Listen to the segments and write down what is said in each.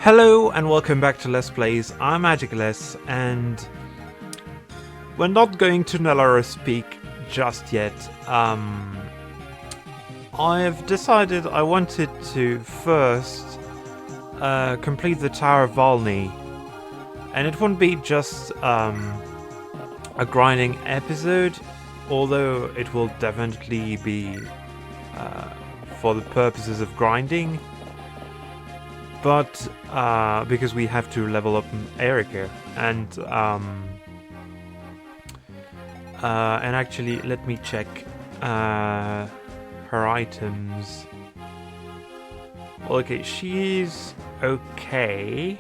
Hello and welcome back to Let's Plays. I'm Magicless and we're not going to Nellora Peak just yet. I've decided I wanted to first complete the Tower of Valni, and it wouldn't be just a grinding episode, although it will definitely be for the purposes of grinding. But because we have to level up Erika, and actually let me check her items. Okay, she's okay,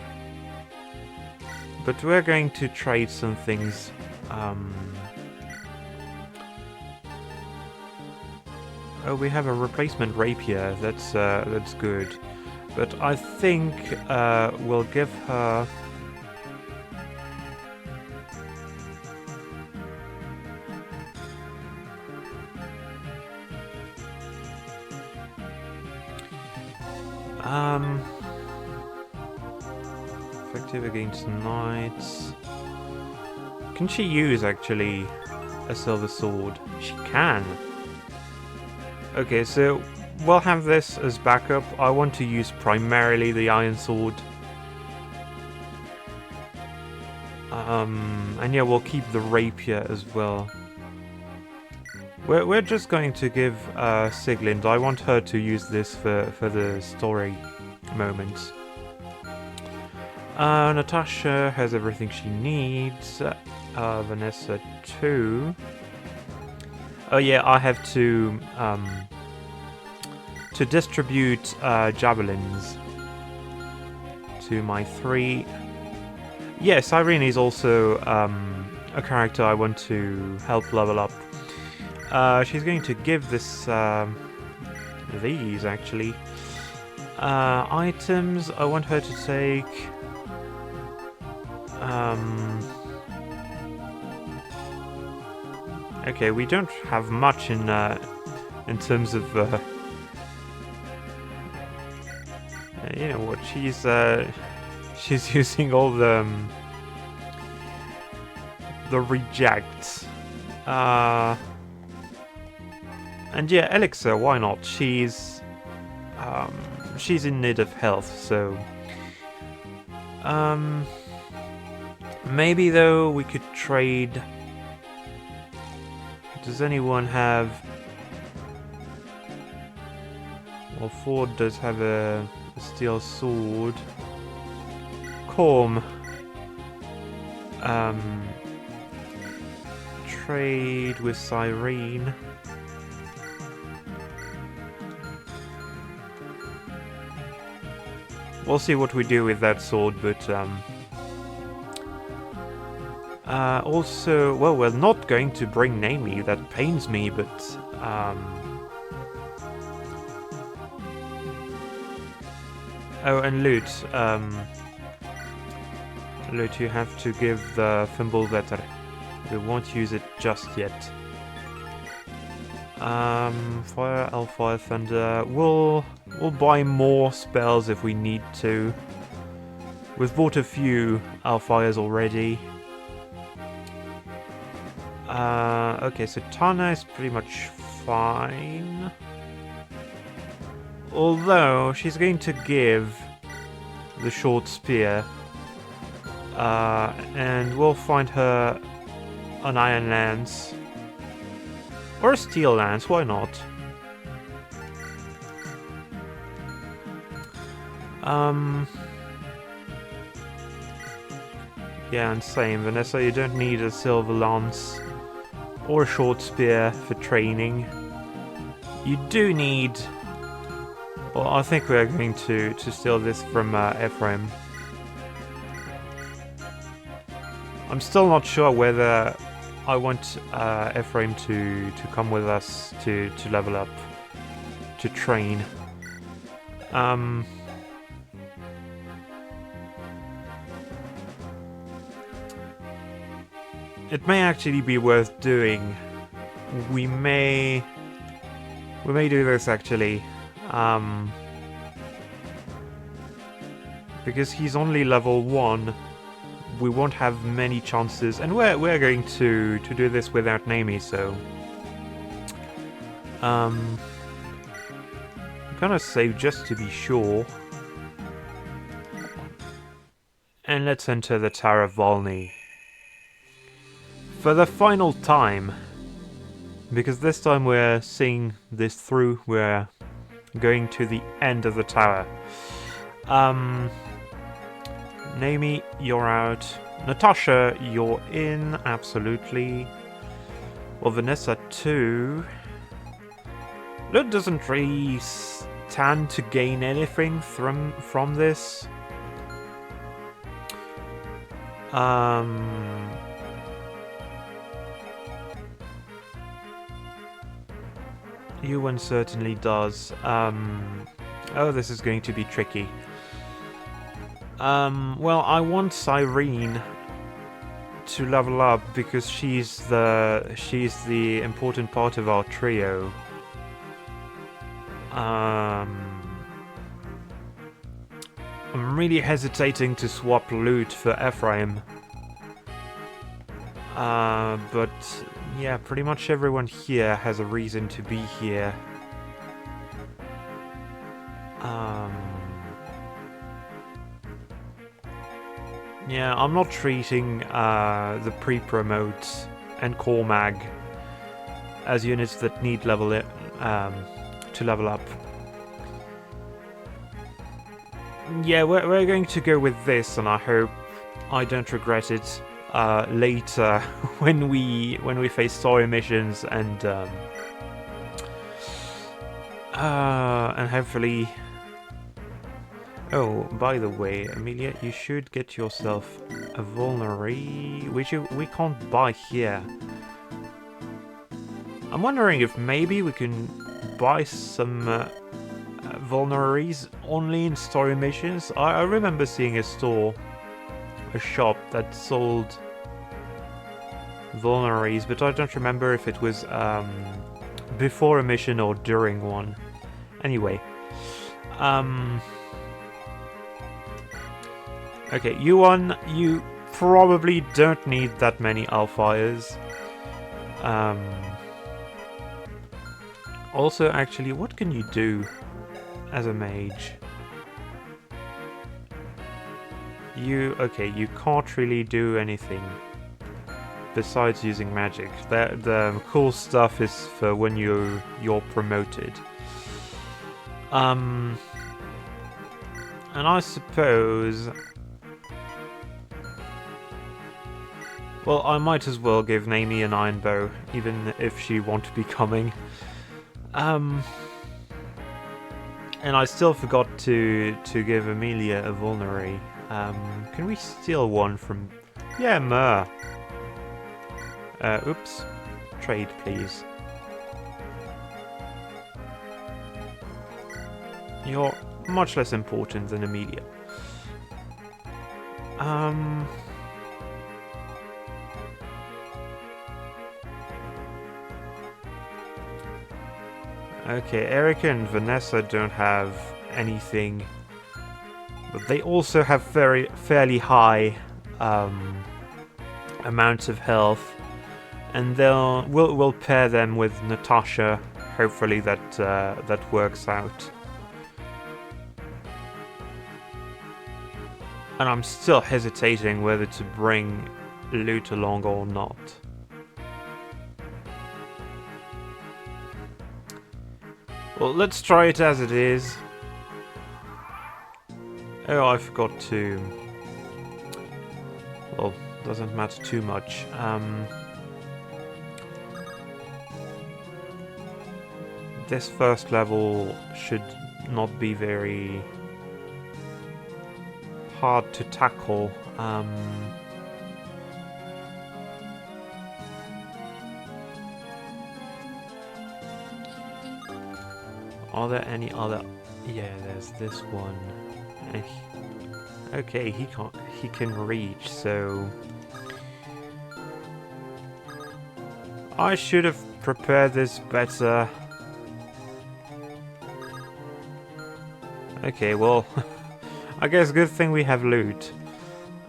but we're going to trade some things. Oh, we have a replacement rapier. That's good. But I think we'll give her... effective against knights. Can she use, actually, a silver sword? She can. Okay, so... we'll have this as backup. I want to use primarily the iron sword. And yeah, we'll keep the rapier as well. We're just going to give Siglind. I want her to use this for the story moments. Natasha has everything she needs. Vanessa too. Oh yeah, I have to distribute javelins to my 3. Yes, Irene is also a character I want to help level up. She's going to give this these actually items. I want her to take okay, we don't have much in terms of you know what, she's using all the rejects. And yeah, Elixir, why not? She's in need of health, so maybe though we could trade. Does anyone have... well, Ford does have a steel sword. Corm. Trade with Cyrene. We'll see what we do with that sword, but also, well, we're not going to bring Naomi. That pains me, but oh, and loot. Loot, you have to give the Fimbulvetter. We won't use it just yet. Fire, Fire, Thunder. We'll buy more spells if we need to. We've bought a few Alfires already. Okay, so Tana is pretty much fine. Although, she's going to give the short spear. And we'll find her an iron lance. Or a steel lance, why not? Yeah, and same, Vanessa, you don't need a silver lance or a short spear for training. You do need... well, I think we're going to steal this from Ephraim. I'm still not sure whether I want Ephraim to come with us to level up, to train. It may actually be worth doing. We may do this actually. Because he's only level 1, we won't have many chances, and we're going to do this without Naomi, so I'm gonna save just to be sure. And let's enter the Tower of Valni. For the final time, because this time we're seeing this through, we're going to the end of the tower. Naomi, you're out. Natasha, you're in, absolutely. Well, Vanessa too. That doesn't really stand to gain anything from this. Ewan certainly does. Oh, this is going to be tricky. Well, I want Cyrene to level up because she's the important part of our trio. I'm really hesitating to swap loot for Ephraim. But yeah, pretty much everyone here has a reason to be here. Yeah, I'm not treating the pre-promote and core mag as units that need to level up. Yeah, we're going to go with this, and I hope I don't regret it later when we face story missions and hopefully. Oh, by the way, Amelia, you should get yourself a vulnerary, which we can't buy here. I'm wondering if maybe we can buy some vulneraries only in story missions. I remember seeing a shop that sold vulneraries, but I don't remember if it was before a mission or during one. Anyway, okay, Yuan, you probably don't need that many Alfires. Also, actually, what can you do as a mage? You can't really do anything besides using magic. The cool stuff is for when you're promoted. And I suppose, well, I might as well give Naomi an iron bow, even if she won't be coming. And I still forgot to give Amelia a vulnerary. Can we steal one from... Yeah, Mer. Oops. Trade, please. You're much less important than Amelia. Okay, Erica and Vanessa don't have anything, but they also have fairly high amounts of health, and we'll pair them with Natasha. Hopefully that works out. And I'm still hesitating whether to bring loot along or not. Well, let's try it as it is. Oh, I forgot to... Well, doesn't matter too much. This first level should not be very hard to tackle. Are there any other... Yeah, there's this one. Okay, he can reach, so... I should have prepared this better. Okay, well... I guess good thing we have loot.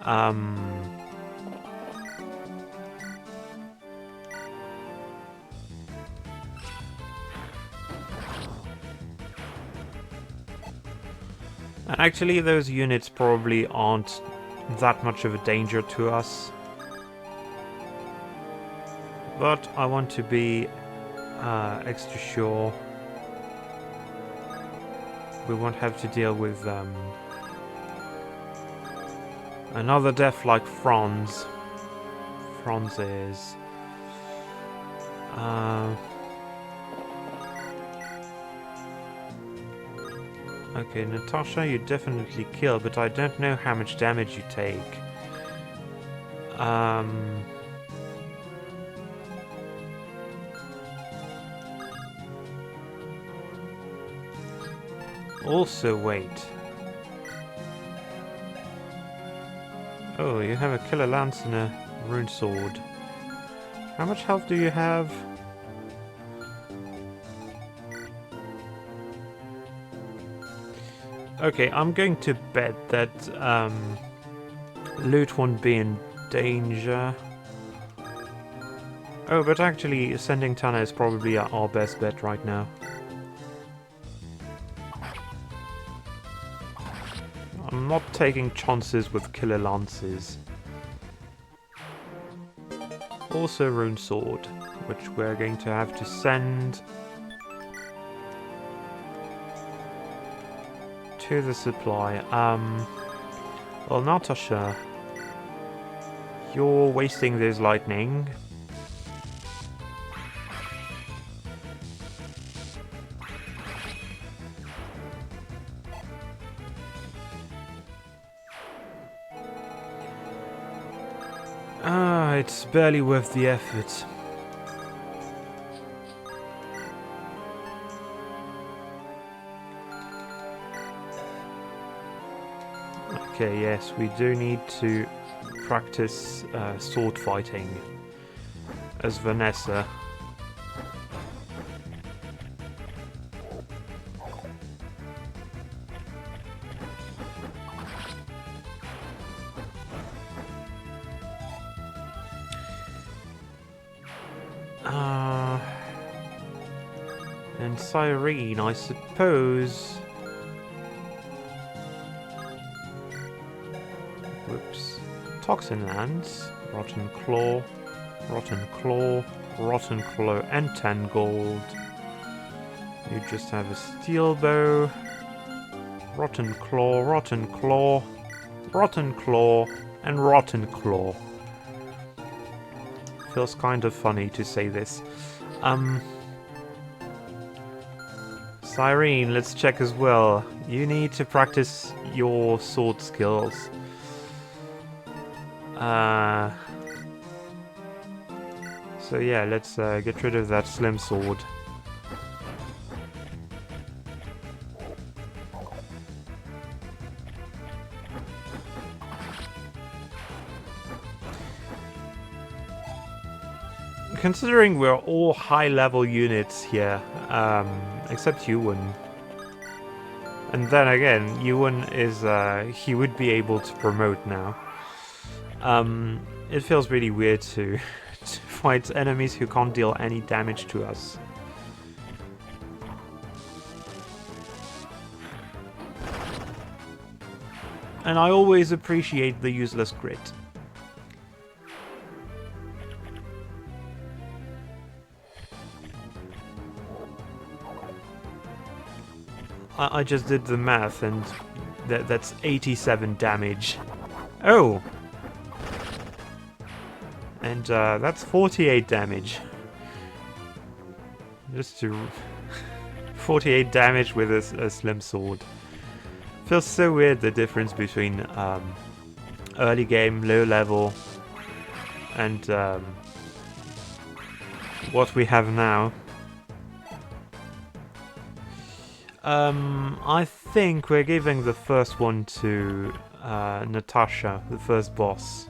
And actually those units probably aren't that much of a danger to us. But I want to be extra sure we won't have to deal with another death like Franz. Franz is... okay, Natasha you definitely kill, but I don't know how much damage you take. Also, wait. Oh, you have a killer lance and a rune sword. How much health do you have? Okay, I'm going to bet that loot won't be in danger. Oh, but actually, sending Tana is probably our best bet right now. I'm not taking chances with killer lances. Also rune sword, which we're going to have to send to the supply. Well, Natasha, you're wasting this lightning. It's barely worth the effort. Okay, yes, we do need to practice sword fighting as Vanessa. And Cyrene, I suppose. Whoops. Toxin Lance, Rotten Claw, Rotten Claw, Rotten Claw, and 10 gold. You just have a Steel Bow, Rotten Claw, Rotten Claw, Rotten Claw, and Rotten Claw. Feels kind of funny to say this. Cyrene, let's check as well. You need to practice your sword skills. So yeah, let's get rid of that slim sword. Considering we're all high-level units here, except Ewan. And then again, Ewan is, he would be able to promote now. It feels really weird to fight enemies who can't deal any damage to us. And I always appreciate the useless crit. I just did the math, and that's 87 damage. Oh! And that's 48 damage. Just to... 48 damage with a slim sword. Feels so weird, the difference between early game, low level, and what we have now. I think we're giving the first one to Natasha, the first boss.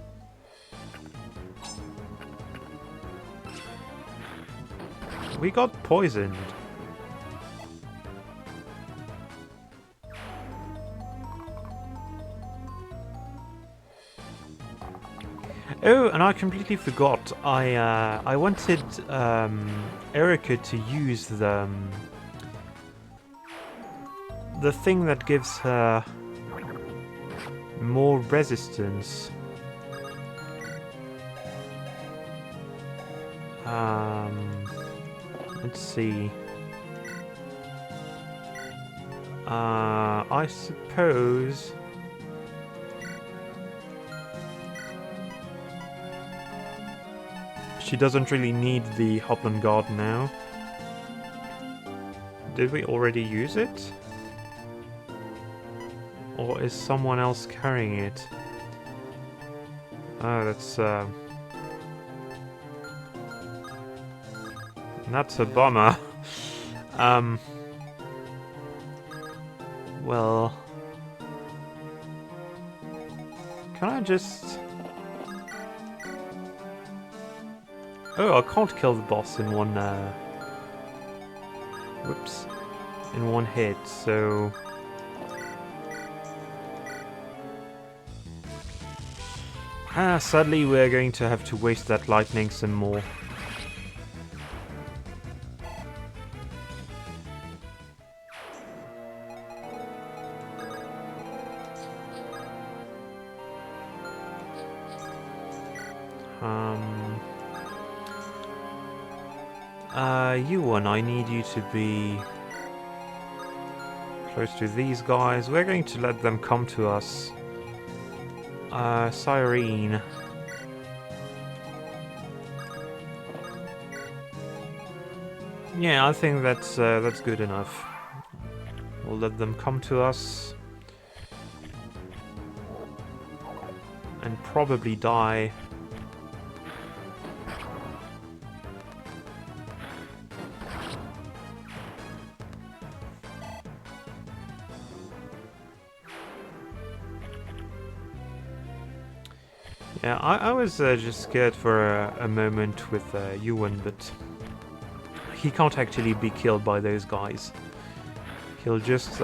We got poisoned. Oh, and I completely forgot. I wanted Erica to use the thing that gives her more resistance. Let's see. I suppose she doesn't really need the Hopland Guard now. Did we already use it? Or is someone else carrying it? Oh, that's a bummer. Well, can I just... Oh, I can't kill the boss in one, whoops. In one hit, so... sadly we're going to have to waste that lightning some more. Yuan, I need you to be close to these guys. We're going to let them come to us. Cyrene. Yeah, I think that's good enough. We'll let them come to us. And probably die. Yeah, I was just scared for a moment with Yuan, but he can't actually be killed by those guys. He'll just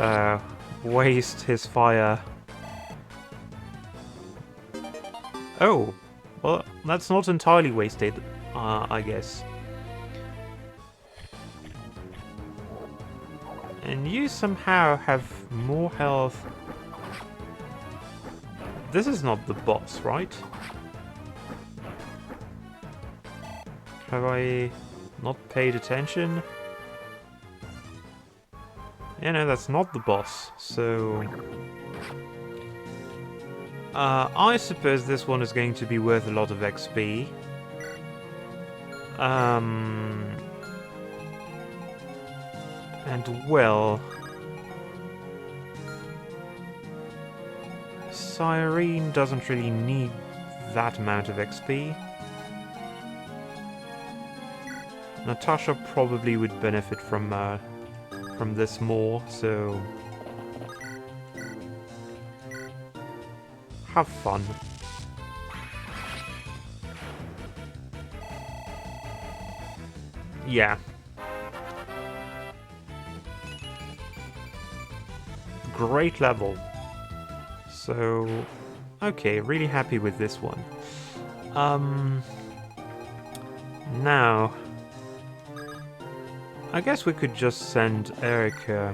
waste his fire. Oh, well, that's not entirely wasted, I guess. And you somehow have more health. This is not the boss, right? Have I not paid attention? Yeah, no, that's not the boss, so... I suppose this one is going to be worth a lot of XP. And well... Cyrene doesn't really need that amount of XP. Natasha probably would benefit from this more, so... Have fun. Yeah. Great level. So... Okay, really happy with this one. Now... I guess we could just send Erica.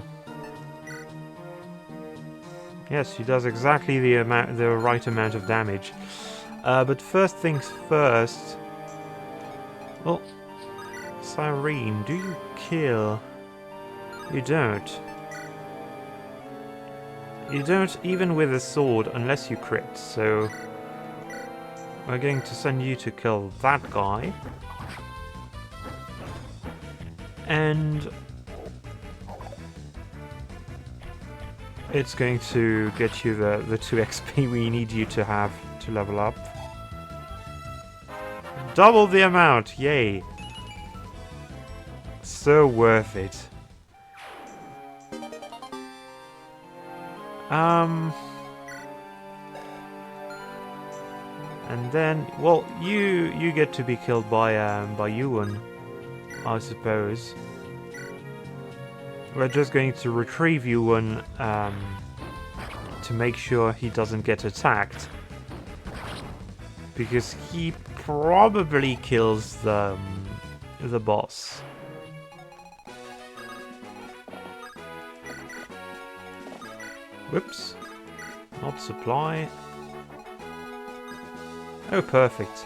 Yes, she does exactly the right amount of damage. But first things first... Well... Cyrene, do you kill? You don't. You don't even with a sword unless you crit, so... We're going to send you to kill that guy. And... It's going to get you the 2 XP we need you to have to level up. Double the amount! Yay! So worth it. And then, well, you get to be killed by Yuan, I suppose. We're just going to retrieve Yuan to make sure he doesn't get attacked. because he probably kills the boss. Whoops. Not supply. Oh, perfect.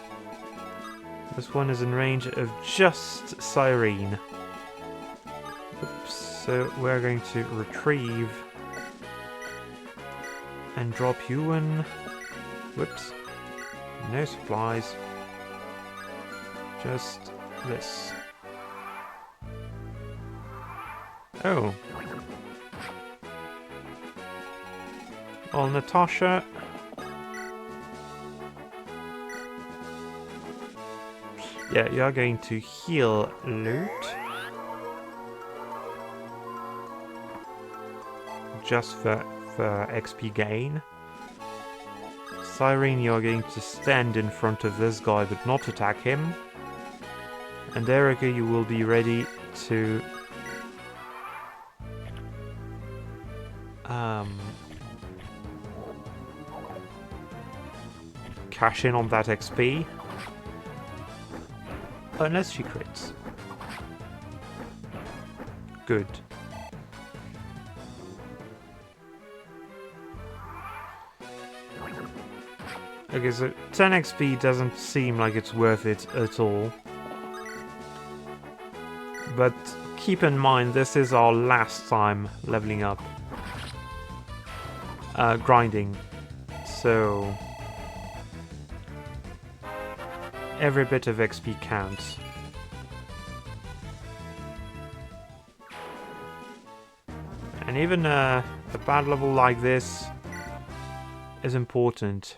This one is in range of just Cyrene. Oops. So we're going to retrieve and drop you in. Whoops. No supplies. Just this. Oh. Well, Natasha. Yeah, you're going to heal loot. Just for XP gain. Cyrene, you're going to stand in front of this guy but not attack him. And Erica, you will be ready to cash in on that XP. Unless she crits. Good. Okay, so 10 XP doesn't seem like it's worth it at all. But keep in mind, this is our last time leveling up. Grinding. So every bit of XP counts. And even a bad level like this is important.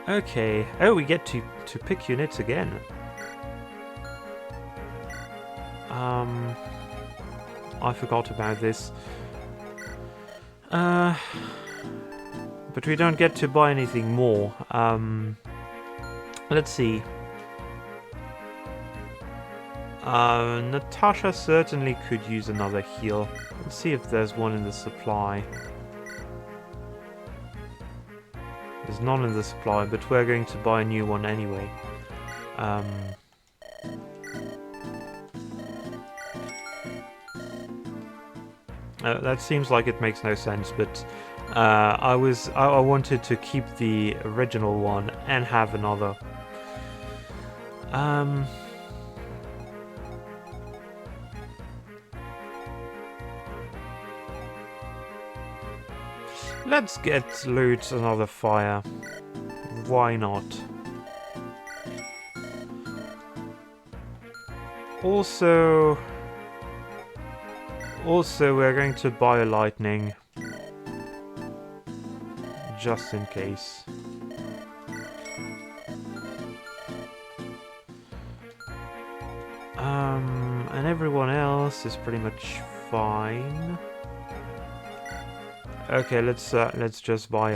Okay. Oh, we get to pick units again. I forgot about this. But we don't get to buy anything more. Let's see. Natasha certainly could use another heal. Let's see if there's one in the supply. There's none in the supply, but we're going to buy a new one anyway. That seems like it makes no sense, but I wanted to keep the original one and have another. Let's get loot another fire. Why not? Also, we're going to buy a lightning. Just in case. And everyone else is pretty much fine. Okay, let's just buy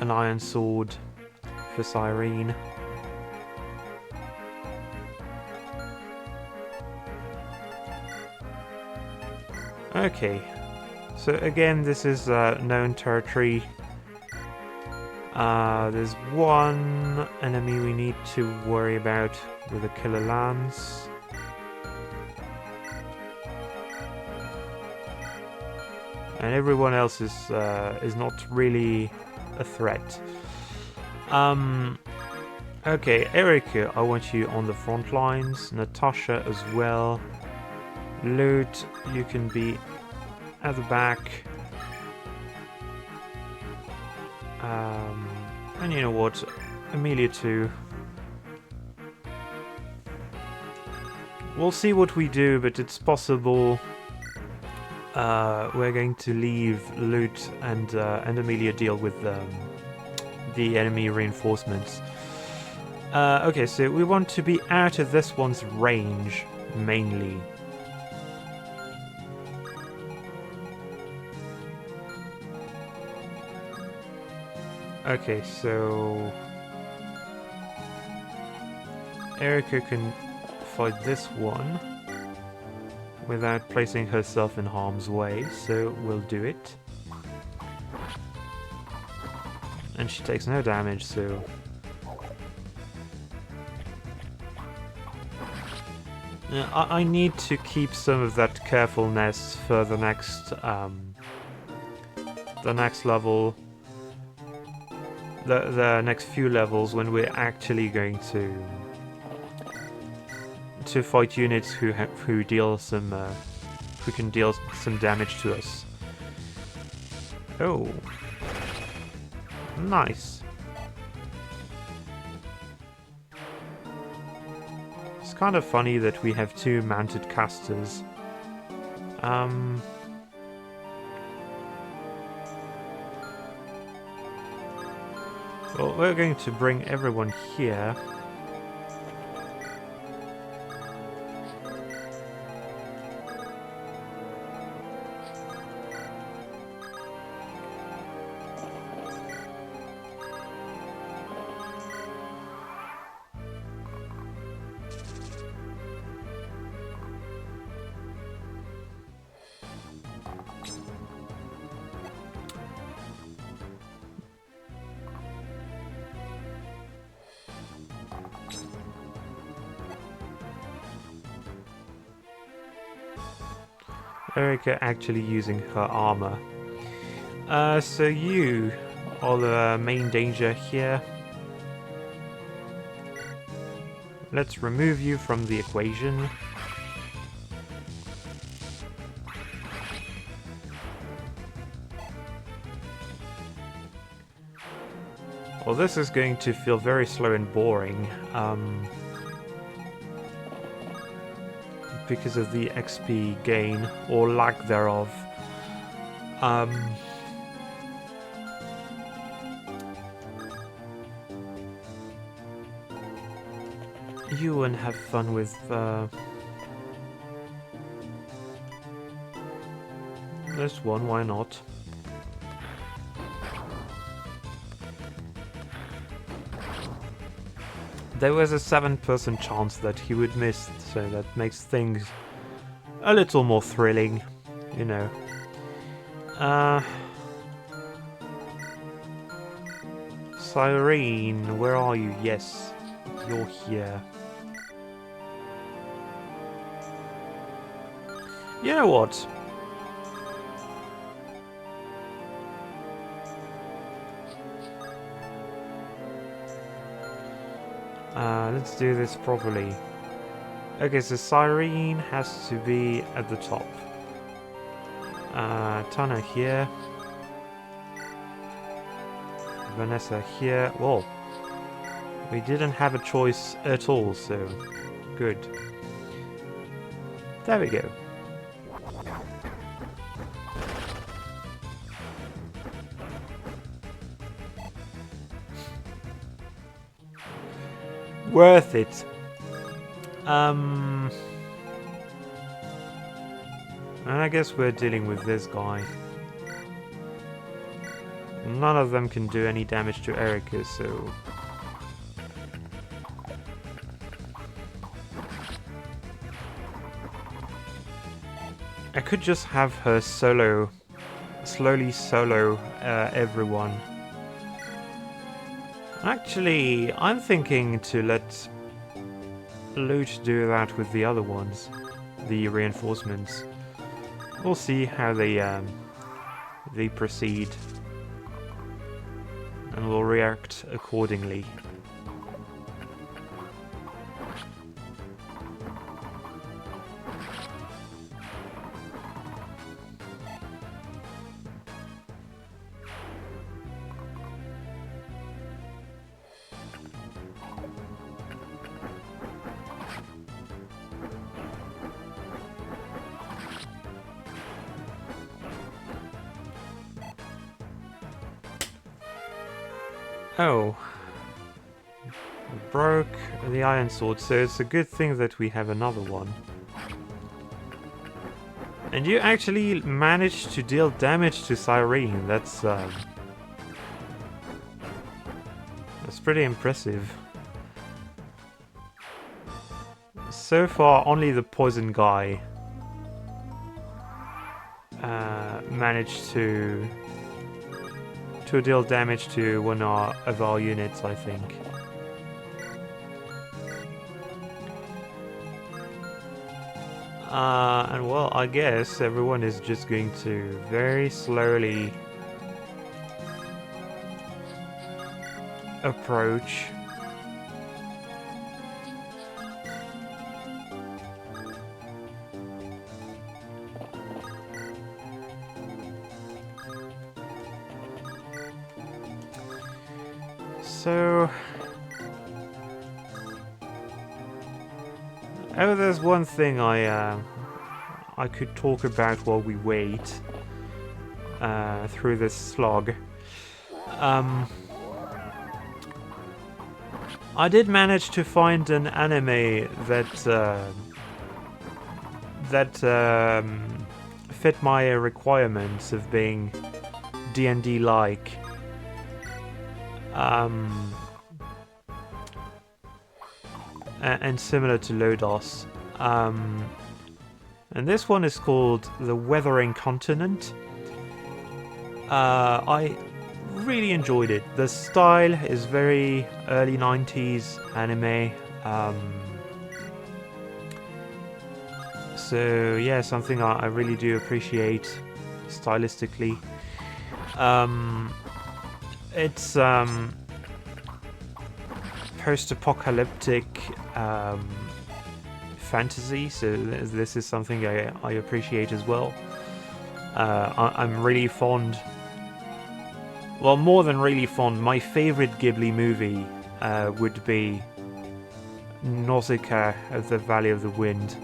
an iron sword for Cyrene. Okay, so again, this is known territory. There's one enemy we need to worry about with a killer lance. And everyone else is not really a threat. Okay, Erica, I want you on the front lines. Natasha as well. Loot, you can be at the back. And you know what? Amelia too. We'll see what we do, but it's possible. We're going to leave Loot and Amelia deal with the enemy reinforcements. Okay, so we want to be out of this one's range, mainly. Okay, so Erica can fight this one. without placing herself in harm's way, so we'll do it. And she takes no damage, so... I need to keep some of that carefulness for the next level, the next few levels, when we're actually going to fight units who deal some who can deal some damage to us. Oh, nice. It's kind of funny that we have two mounted casters. Well, we're going to bring everyone here. Erica actually using her armor. So you are the main danger here. Let's remove you from the equation. Well, this is going to feel very slow and boring. Because of the XP gain, or lack thereof. You wouldn't have fun with this one, why not? There was a 7% chance that he would miss, so that makes things a little more thrilling, you know. Cyrene, where are you? Yes, you're here. You know what? Let's do this properly. Okay, so Cyrene has to be at the top. Tana here. Vanessa here. Whoa. We didn't have a choice at all, so good. There we go. Worth it. And I guess we're dealing with this guy. None of them can do any damage to Erica, so... I could just have her slowly solo everyone. Actually, I'm thinking to let Loot do that with the other ones, the reinforcements. We'll see how they proceed, and we'll react accordingly. Oh. Broke the iron sword, so it's a good thing that we have another one. And you actually managed to deal damage to Cyrene. That's pretty impressive. So far, only the poison guy managed to deal damage to one of our units, I think. And well, I guess everyone is just going to very slowly approach. So... oh, there's one thing I could talk about while we wait through this slog. I did manage to find an anime that fit my requirements of being D&D-like. And similar to Lodos. And this one is called The Weathering Continent. I really enjoyed it. The style is very early 90s anime. So yeah, something I really do appreciate stylistically. It's post-apocalyptic fantasy, so this is something I appreciate as well. I'm really fond, well, more than really fond, my favorite Ghibli movie would be Nausicaa of the Valley of the Wind.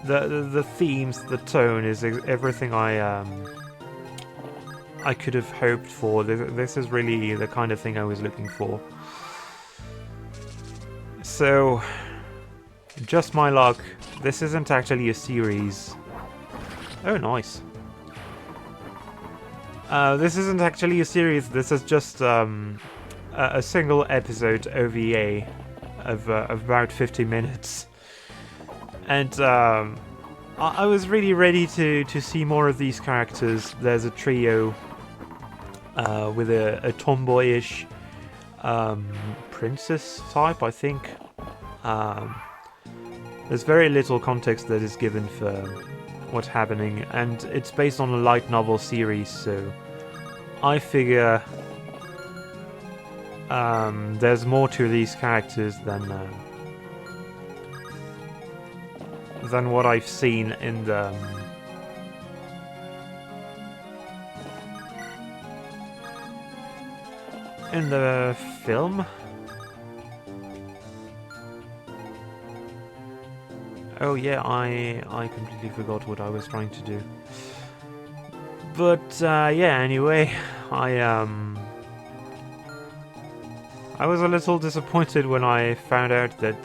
The themes, the tone is everything I could have hoped for. This is really the kind of thing I was looking for. So, just my luck, this isn't actually a series. Oh, nice. This isn't actually a series, this is just a single episode OVA of about 50 minutes. And I was really ready to see more of these characters. There's a trio with a tomboyish princess type, I think. There's very little context that is given for what's happening, and it's based on a light novel series, so I figure there's more to these characters than what I've seen in the film. Oh yeah, I completely forgot what I was trying to do. But yeah, anyway, I was a little disappointed when I found out that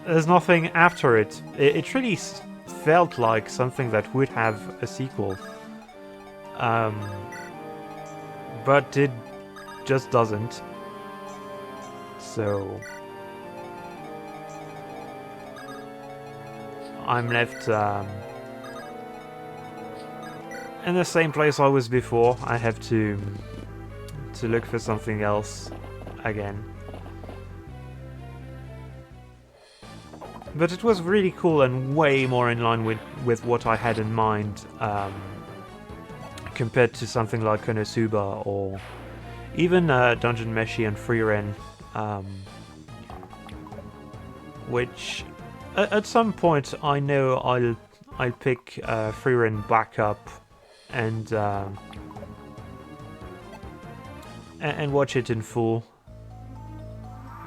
there's nothing after it. It really felt like something that would have a sequel. But it just doesn't. So I'm left in the same place I was before. I have to look for something else again. But it was really cool and way more in line with what I had in mind, compared to something like Konosuba or even Dungeon Meshi and Freeren, which at some point I know I'll pick Freeren back up and watch it in full.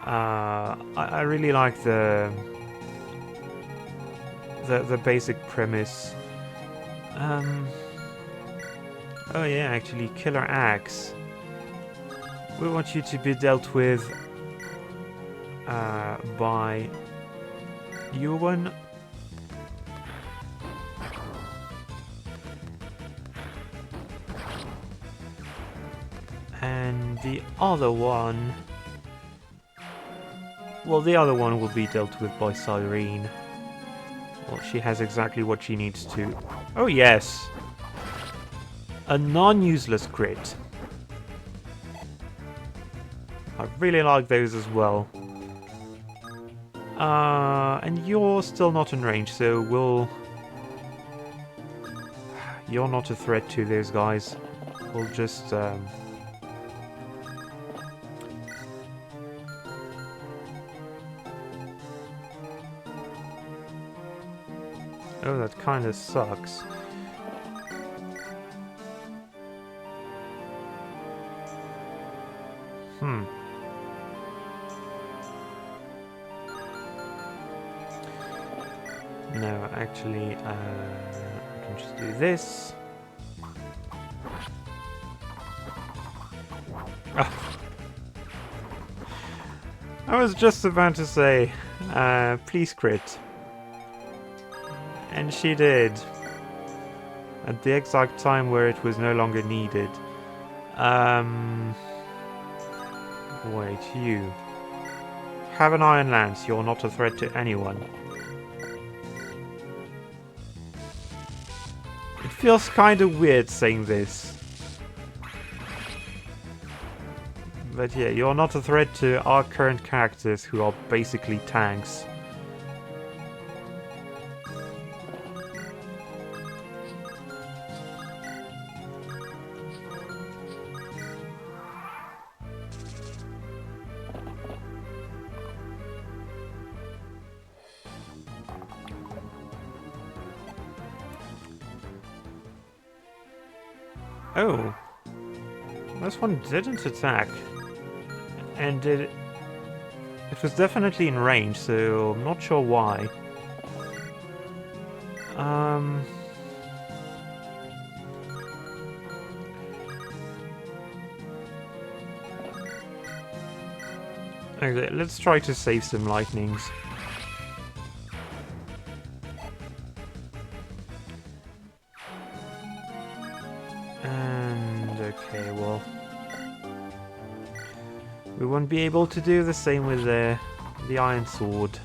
I really like the basic premise. Oh yeah, actually, Killer Axe. We want you to be dealt with by Yuan. And the other one Well, the other one will be dealt with by Cyrene. Well, she has exactly what she needs to. Oh, yes! A non-useless crit. I really like those as well. And you're still not in range, so we'll... You're not a threat to those guys. We'll just, Oh, that kinda sucks. No, actually, I can just do this. Oh. I was just about to say, please crit. And she did. At the exact time where it was no longer needed. Wait, you. Have an Iron Lance, you're not a threat to anyone. It feels kinda weird saying this. But yeah, you're not a threat to our current characters who are basically tanks. Oh. This one didn't attack. And it was definitely in range, so I'm not sure why. Okay, let's try to save some lightnings. And okay, well, we won't be able to do the same with the Iron Sword.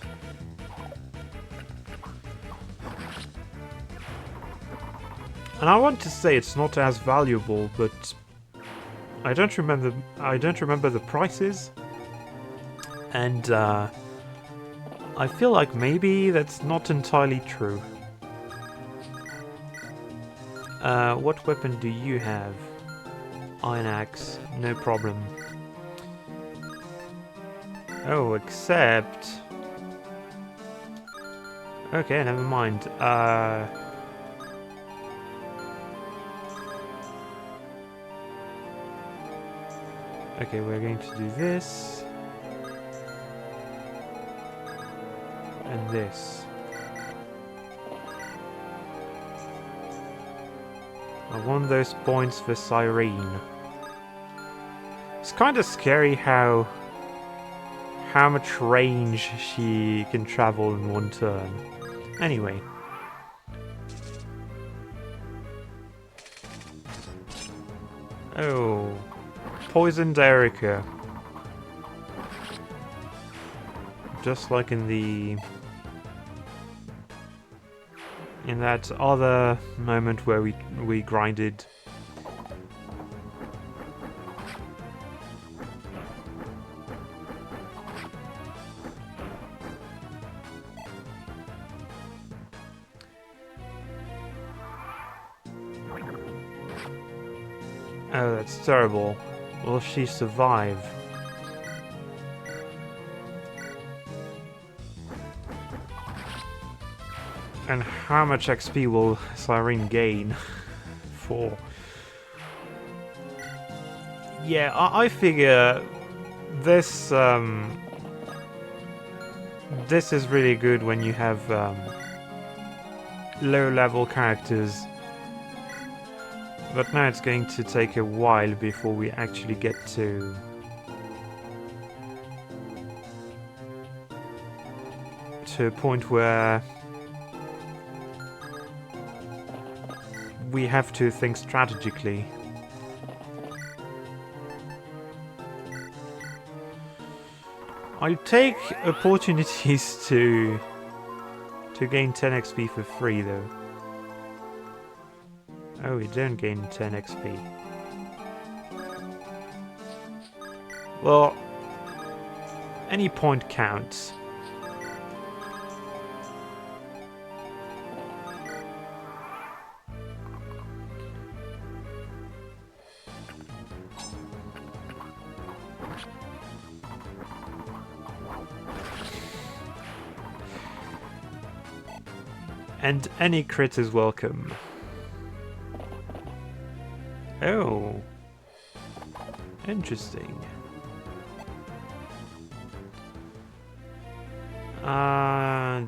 And I want to say it's not as valuable, but I don't remember the prices. And I feel like maybe that's not entirely true. What weapon do you have? Iron Axe, no problem. Oh, except... Okay, never mind. Okay, we're going to do this. And this. I want those points for Cyrene. It's kind of scary how much range she can travel in one turn. Anyway. Oh. Poisoned Erica. Just like in that other moment where we grinded. Oh, that's terrible. Will she survive? And how much XP will Cyrene gain for? Yeah, I figure this this is really good when you have low-level characters. But now it's going to take a while before we actually get to a point where we have to think strategically. I take opportunities to gain 10 XP for free, though. Oh, we don't gain 10 XP. Well, any point counts. And any crit is welcome. Oh. Interesting.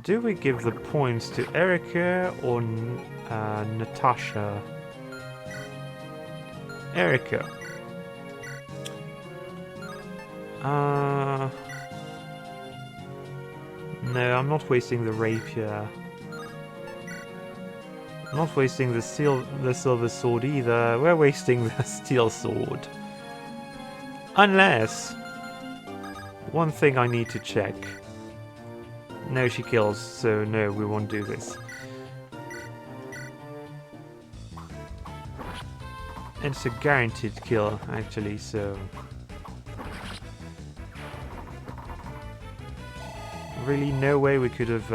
Do we give the points to Erica or Natasha? Erica. No, I'm not wasting the rapier. I'm not wasting the silver sword either. We're wasting the steel sword. Unless... one thing I need to check. No, she kills, so no, we won't do this. And it's a guaranteed kill, actually, so... really no way we could have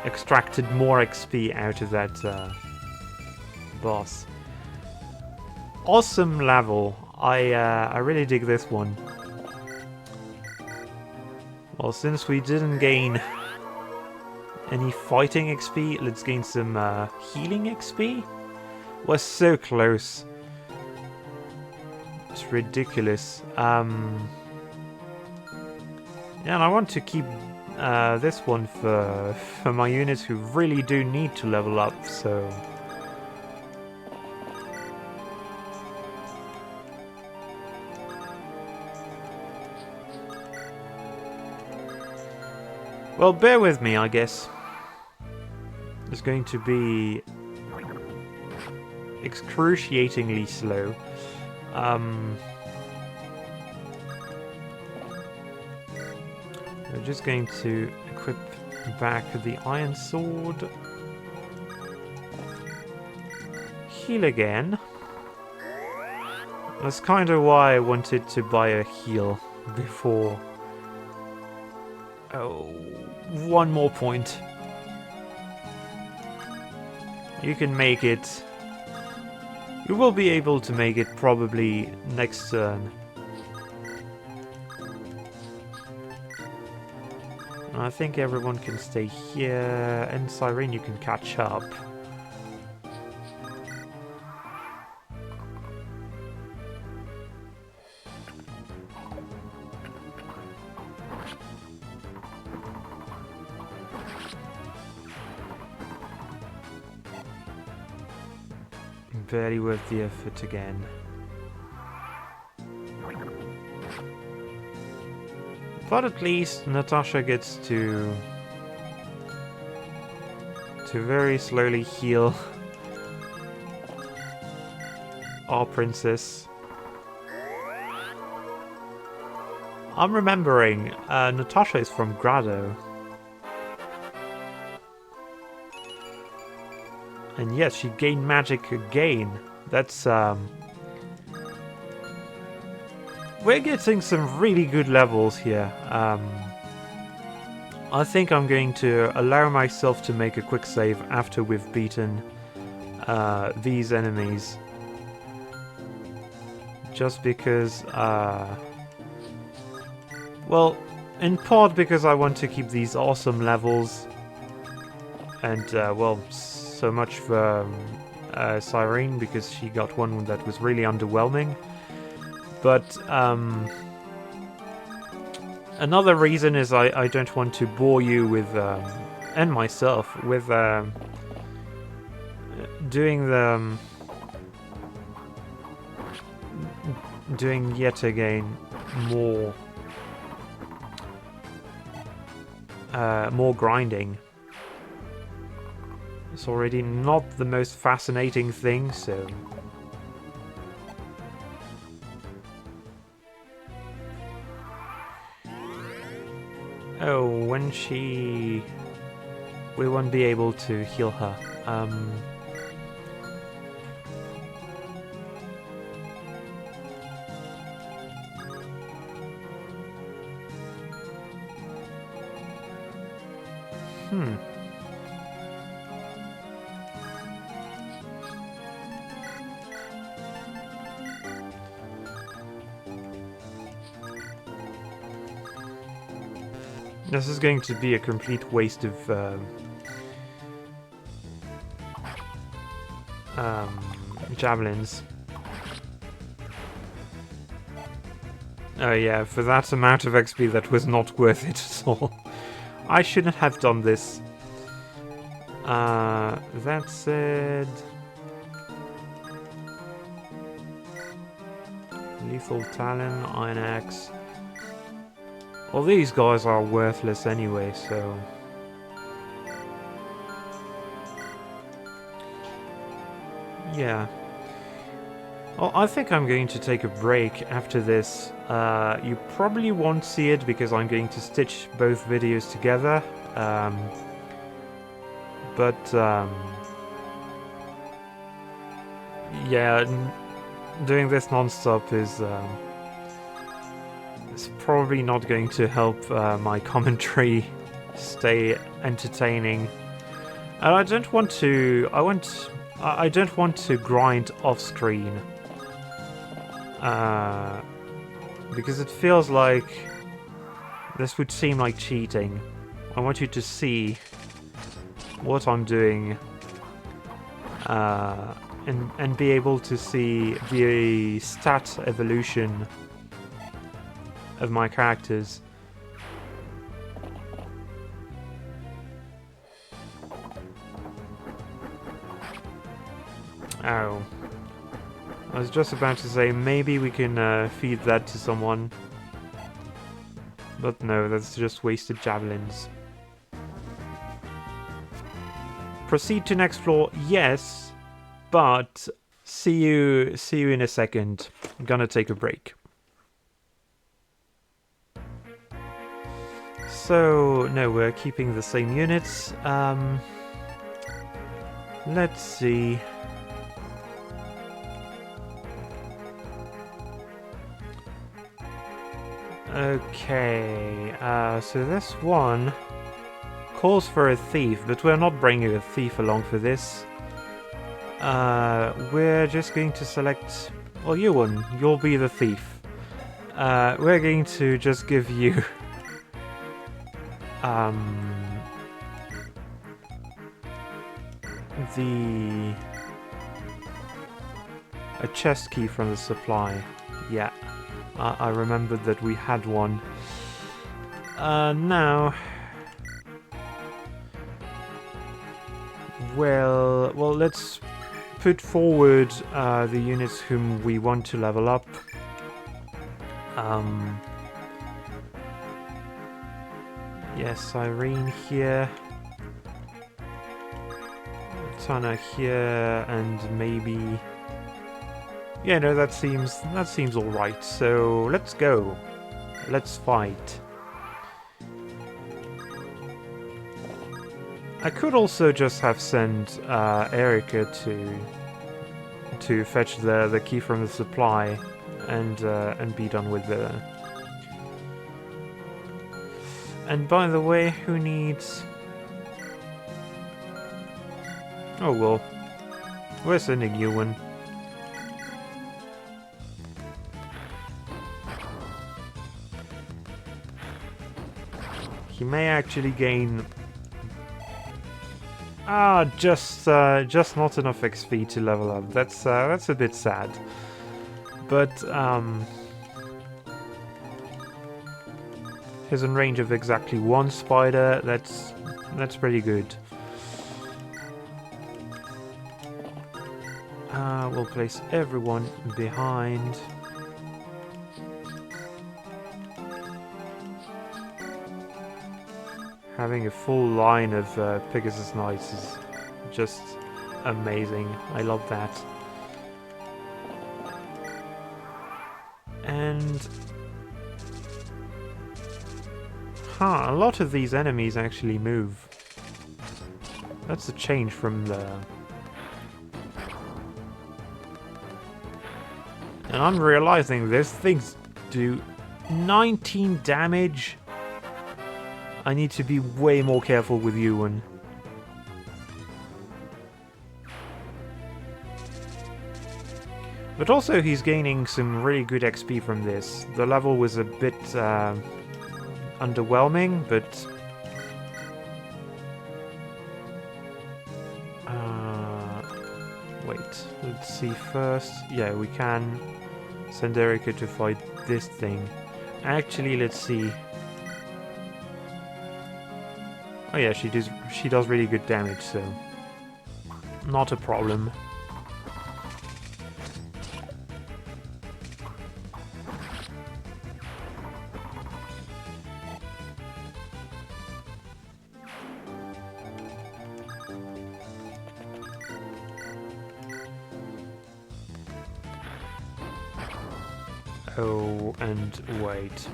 extracted more XP out of that boss. Awesome level. I really dig this one. Well, since we didn't gain any fighting XP, let's gain some healing XP. We're so close. It's ridiculous. Yeah, and I want to keep this one for my units who really do need to level up, so... well, bear with me, I guess. It's going to be excruciatingly slow. We're just going to equip back the iron sword. Heal again. That's kind of why I wanted to buy a heal before. Oh, one more point. You can make it. You will be able to make it probably next turn. I think everyone can stay here, and Cyrene, you can catch up. Barely worth the effort again. But at least Natasha gets to very slowly heal our princess. I'm remembering, Natasha is from Grado. And yes, she gained magic again. That's, we're getting some really good levels here. I think I'm going to allow myself to make a quick save after we've beaten these enemies. Just because, well, in part because I want to keep these awesome levels. And, well, so much for Cyrene, because she got one that was really underwhelming. But another reason is I don't want to bore you with, and myself, with doing yet again more grinding. It's already not the most fascinating thing, so... Oh, when she... We won't be able to heal her. This is going to be a complete waste of javelins. Oh yeah, for that amount of XP that was not worth it at all. I shouldn't have done this. That said... Lethal Talon, Iron Axe... Well, these guys are worthless anyway, so... Yeah. Well, I think I'm going to take a break after this. You probably won't see it because I'm going to stitch both videos together. Yeah, doing this non-stop is... It's probably not going to help my commentary stay entertaining. And I don't want to... I don't want to grind off-screen. Because it feels like this would seem like cheating. I want you to see what I'm doing. And be able to see the stat evolution of my characters. Oh. I was just about to say, maybe we can feed that to someone. But no, that's just wasted javelins. Proceed to next floor, yes. But see you in a second. I'm gonna take a break. So, no, we're keeping the same units. Let's see. Okay, so this one calls for a thief, but we're not bringing a thief along for this. We're just going to select... Well, you one, you'll be the thief. We're going to just give you... a chest key from the supply. Yeah, I remembered that we had one. Now, well, let's put forward the units whom we want to level up. Yes, Irene here. Tana here, and maybe... Yeah, no, that seems all right. So let's go. Let's fight. I could also just have sent Erica to fetch the key from the supply, and be done with the. And by the way, who needs? Oh well, we're sending you one. He may actually gain... just not enough XP to level up. That's a bit sad. But, he's in range of exactly one spider. That's pretty good. We'll place everyone behind. Having a full line of Pegasus Knights is just amazing. I love that. And... Huh, a lot of these enemies actually move. That's a change from the... And I'm realizing these things do 19 damage. I need to be way more careful with Ewan. But also he's gaining some really good XP from this. The level was a bit underwhelming, but... wait, let's see first. Yeah, we can send Erika to fight this thing. Actually, let's see. Oh yeah, she does really good damage, so not a problem. Oh, and wait.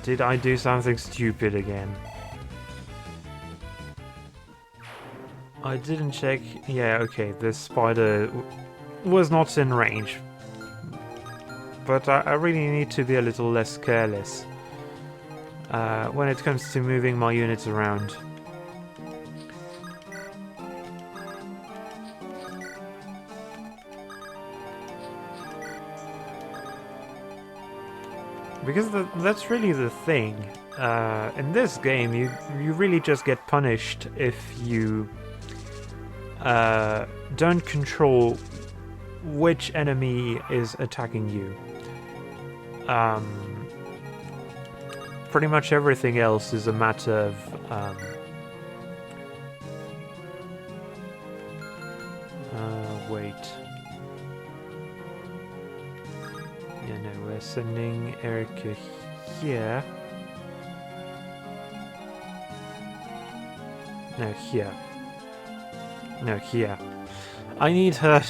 Did I do something stupid again? I didn't check... Yeah, okay, this spider was not in range. But I really need to be a little less careless when it comes to moving my units around. Because that's really the thing. In this game, you really just get punished if you don't control which enemy is attacking you. Pretty much everything else is a matter of wait. Yeah, no, we're sending Erika here. No, here. No, here. I need her...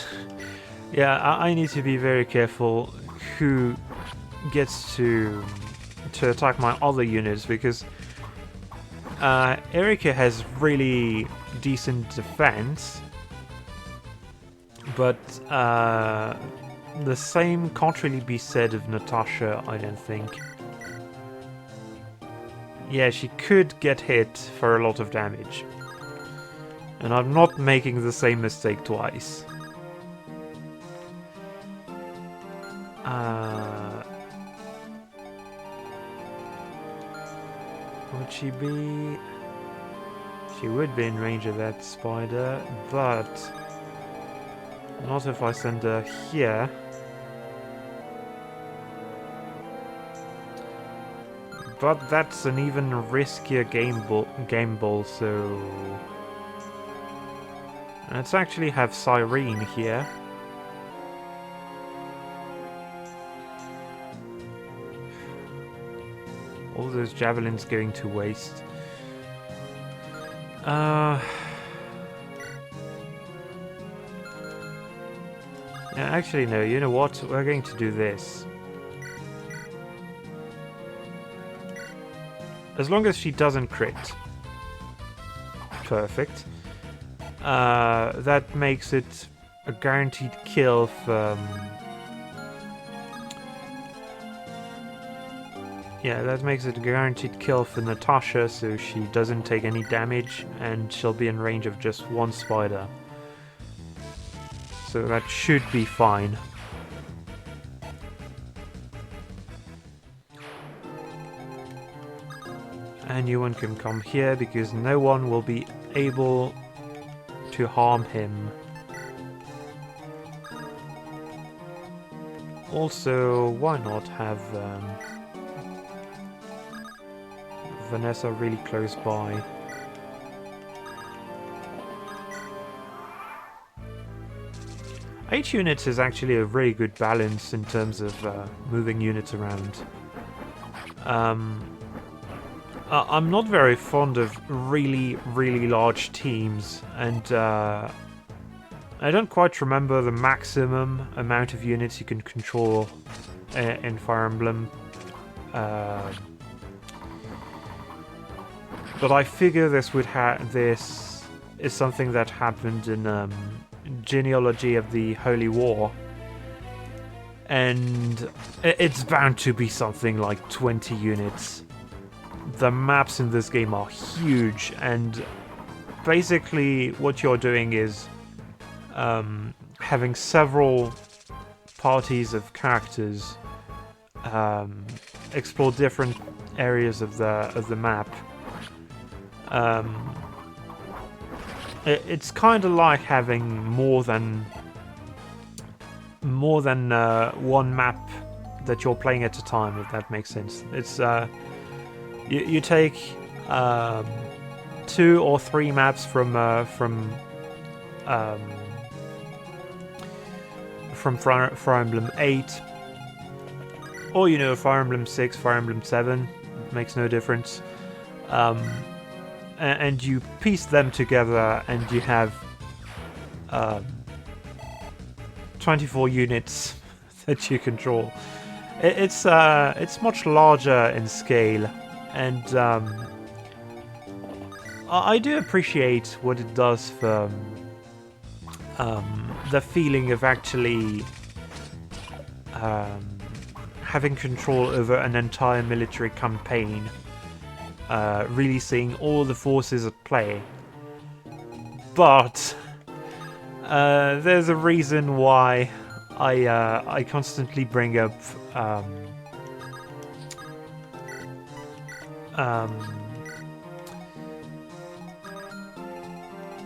Yeah, I need to be very careful who gets to attack my other units, because Erika has really decent defense, but the same can't really be said of Natasha, I don't think. Yeah, she could get hit for a lot of damage. And I'm not making the same mistake twice. Would she be... She would be in range of that spider, but... Not if I send her here. But that's an even riskier game ball, so... Let's actually have Cyrene here. All those javelins going to waste. Yeah, actually no, you know what? We're going to do this. As long as she doesn't crit. Perfect. That makes it a guaranteed kill from... Yeah, that makes it a guaranteed kill for Natasha, so she doesn't take any damage, and she'll be in range of just one spider. So that should be fine. And Ewan can come here, because no one will be able to harm him. Also, why not have Vanessa really close by? Eight units is actually a very good balance in terms of moving units around. I'm not very fond of really large teams, and I don't quite remember the maximum amount of units you can control in Fire Emblem. But I figure this is something that happened in Genealogy of the Holy War. And it's bound to be something like 20 units. The maps in this game are huge, and basically what you're doing is having several parties of characters explore different areas of the map. It's kind of like having more than one map that you're playing at a time, if that makes sense. It's you take 2 or 3 maps from Fire Emblem 8, or Fire Emblem 6, Fire Emblem 7, makes no difference. And you piece them together, and you have 24 units that you control. It's much larger in scale, and I do appreciate what it does for the feeling of actually having control over an entire military campaign. Really seeing all the forces at play. But there's a reason why I constantly bring up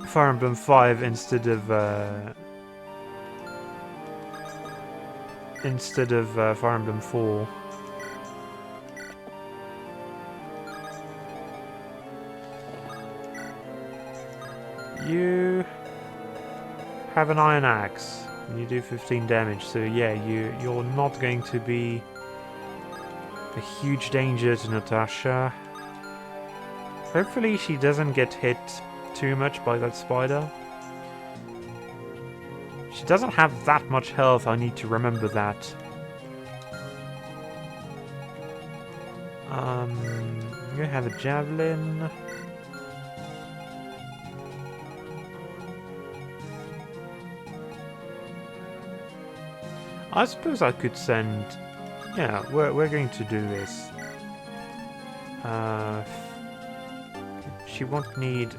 Fire Emblem 5 instead of Fire Emblem 4. You have an iron axe, and you do 15 damage, so yeah, you're not going to be a huge danger to Natasha. Hopefully she doesn't get hit too much by that spider. She doesn't have that much health, I need to remember that. You have a javelin. I suppose I could send... Yeah, we're going to do this. She won't need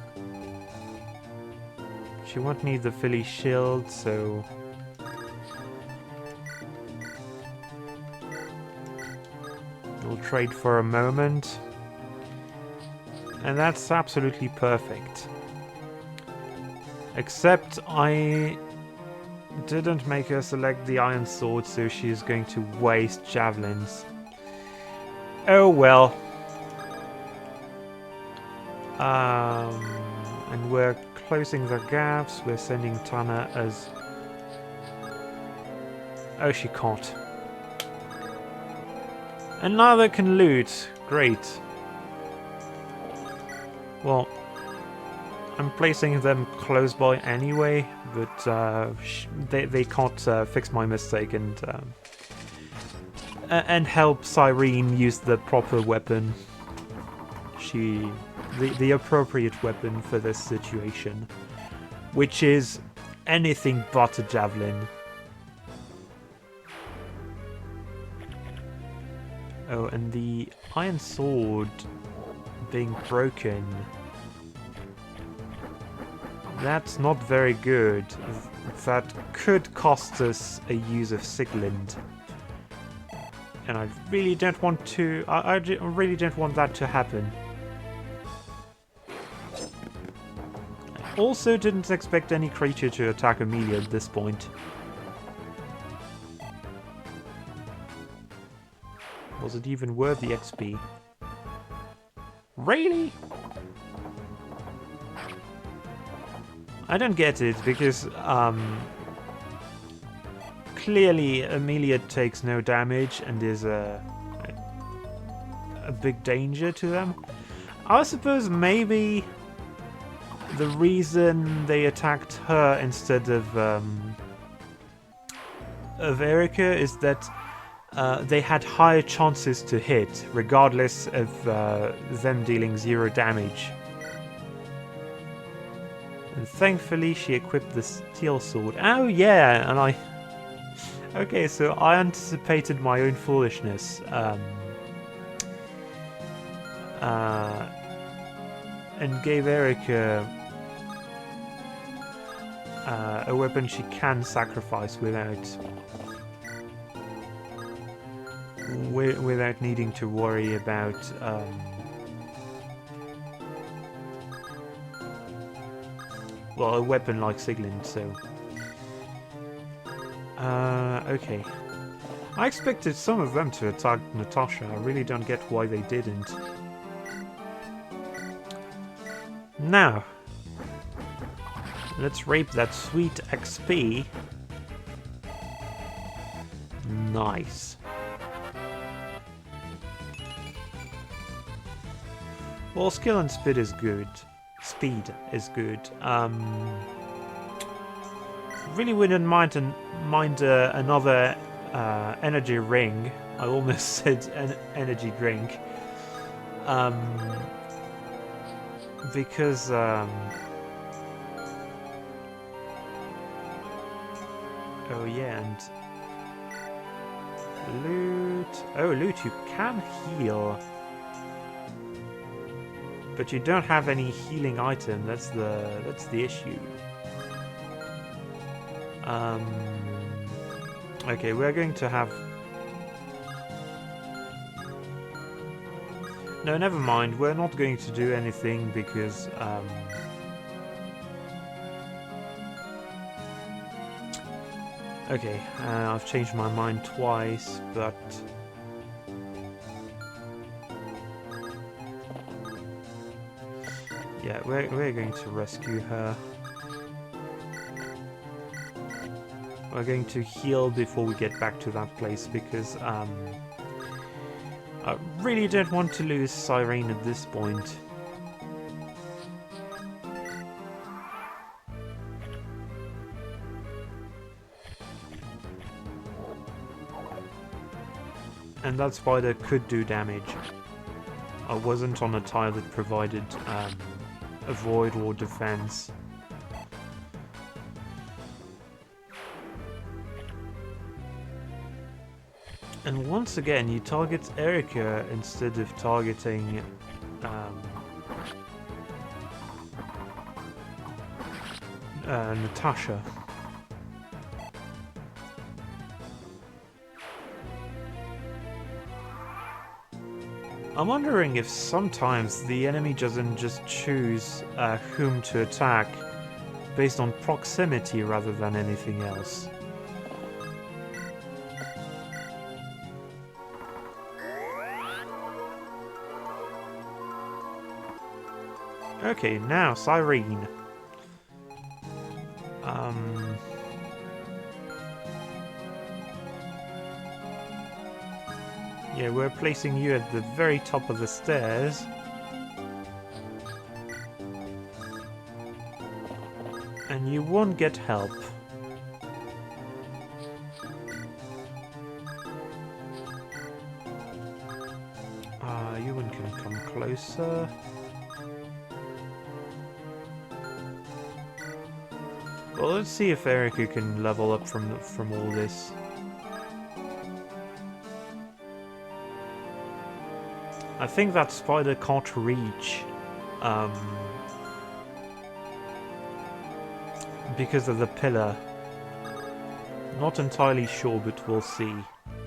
the Philly shield, so... We'll trade for a moment. And that's absolutely perfect. Except I didn't make her select the iron sword, so she's going to waste javelins. Oh well. And we're closing the gaps. We're sending Tana as... Oh, she can't. And neither can loot. Great. Well, I'm placing them close by anyway, but they can't fix my mistake and help Cyrene use the proper weapon. The appropriate weapon for this situation, which is anything but a javelin. Oh, and the iron sword being broken. That's not very good. That could cost us a use of Sigland. And I really don't want to... I really don't want that to happen. I also didn't expect any creature to attack Amelia at this point. Was it even worth the XP? Really? I don't get it, because clearly Amelia takes no damage and is a big danger to them. I suppose maybe the reason they attacked her instead of Erika is that they had higher chances to hit, regardless of them dealing 0 damage. And thankfully she equipped the steel sword. Oh yeah, and I... Okay, so I anticipated my own foolishness. And gave Erica a weapon she can sacrifice without needing to worry about well, a weapon like Sigland, so okay. I expected some of them to attack Natasha. I really don't get why they didn't. Now, let's rape that sweet XP. Nice. Well, skill and speed is good. Really wouldn't mind another energy ring. I almost said an energy drink. Because oh yeah, and loot. Oh, loot, you can heal, but you don't have any healing item. That's the issue. Okay, we're going to have... No, never mind. We're not going to do anything because okay, I've changed my mind twice, but yeah, we're going to rescue her. We're going to heal before we get back to that place because I really don't want to lose Cyrene at this point. And that spider could do damage. I wasn't on a tile that provided avoid or defense. And once again, you target Erica instead of targeting Natasha. I'm wondering if sometimes the enemy doesn't just choose whom to attack based on proximity rather than anything else. Okay, now Cyrene. Yeah, we're placing you at the very top of the stairs. And you won't get help. You one can come closer. Well, let's see if Erica can level up from all this. I think that spider can't reach because of the pillar. Not entirely sure, but we'll see.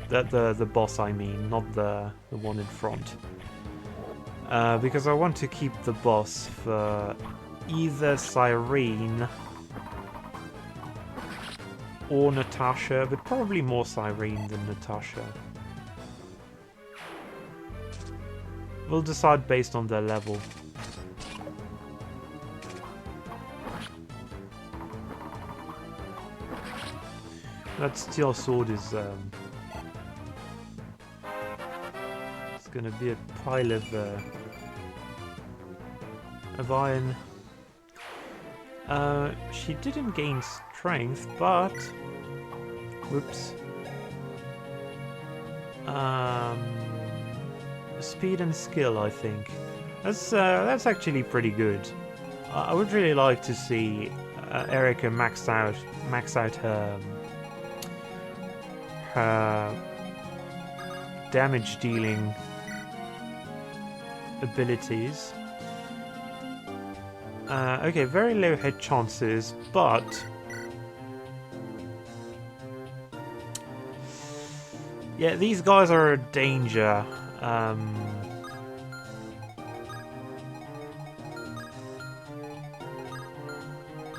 The boss, I mean, not the one in front. Because I want to keep the boss for either Cyrene or Natasha, but probably more Cyrene than Natasha. We'll decide based on their level. That steel sword is it's gonna be a pile of iron. She didn't gain strength, but whoops. Um, speed and skill, I think. That's actually pretty good. I would really like to see Erica max out her damage dealing abilities. Okay, very low hit chances, but yeah, these guys are a danger.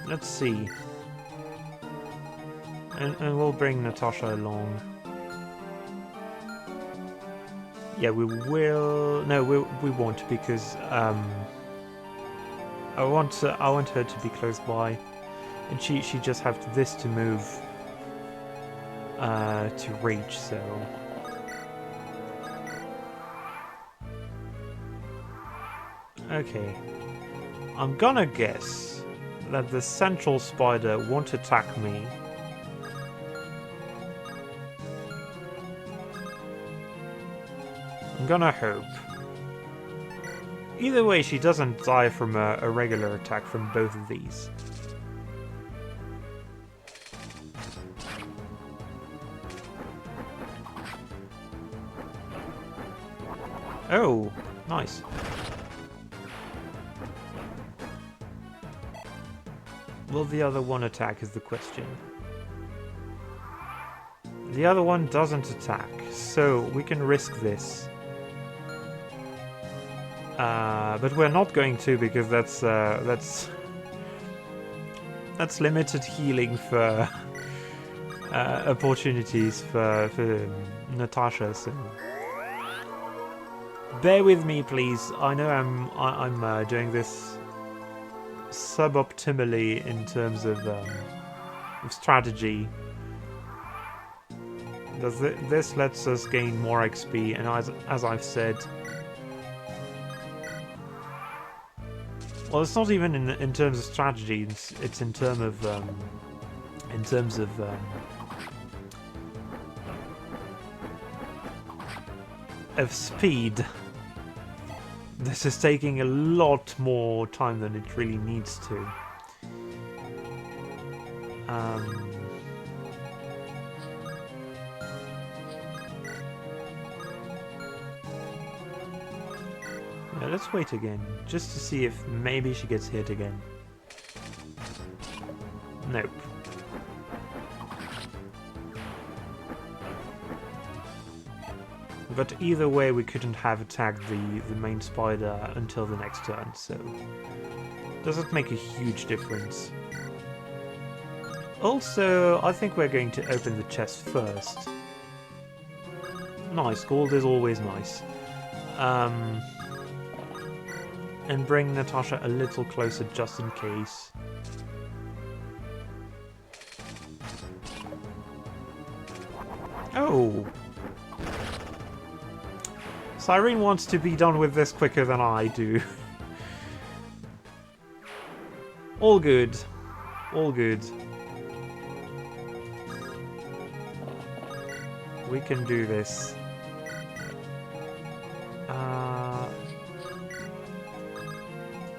Let's see. And we'll bring Natasha along. Yeah, we will. No, we won't, because I want her to be close by, and she just have this to move to reach. So okay, I'm gonna guess that the central spider won't attack me. I'm gonna hope. Either way, she doesn't die from a regular attack from both of these. Oh, nice. Will the other one attack is the question. The other one doesn't attack, so we can risk this. But we're not going to, because that's limited healing for opportunities for Natasha. So bear with me, please. I know I'm doing this suboptimally in terms of strategy. This lets us gain more XP, and as I've said. Well, it's not even in terms of strategy. It's in terms of speed. This is taking a lot more time than it really needs to. Yeah, let's wait again, just to see if maybe she gets hit again. Nope. But either way, we couldn't have attacked the main spider until the next turn, so doesn't make a huge difference. Also, I think we're going to open the chest first. Nice, gold is always nice. And bring Natasha a little closer just in case. Oh! Cyrene wants to be done with this quicker than I do. All good. All good. We can do this.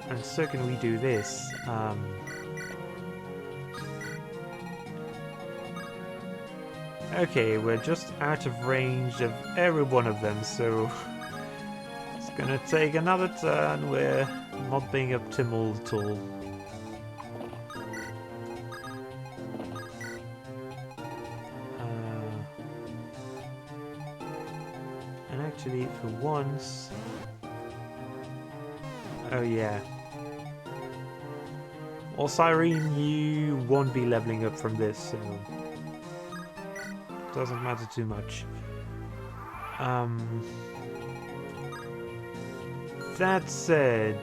And so can we do this. Okay, we're just out of range of every one of them, so it's gonna take another turn. We're not being optimal at all. And actually, for once... Oh yeah. Well, Cyrene, you won't be leveling up from this, so... doesn't matter too much. That said...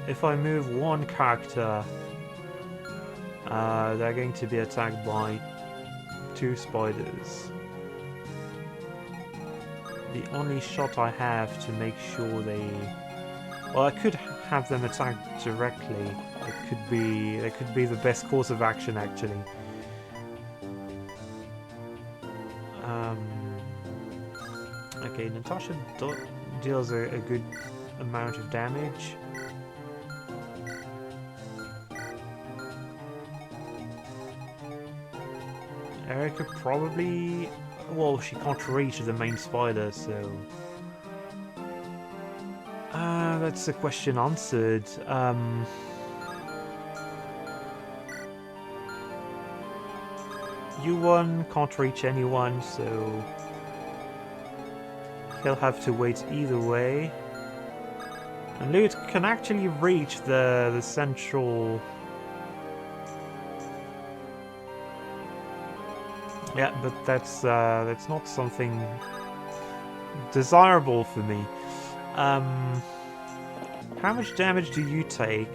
if I move one character... they're going to be attacked by 2 spiders. The only shot I have to make sure they... well, I could have them attack directly. That could be the best course of action, actually. Okay, Natasha deals a good amount of damage. Erica probably... Well, she can't reach the main spider, so... That's a question answered. U1 can't reach anyone, so... He'll have to wait either way. And Lute can actually reach the central... Yeah, but that's not something desirable for me. How much damage do you take?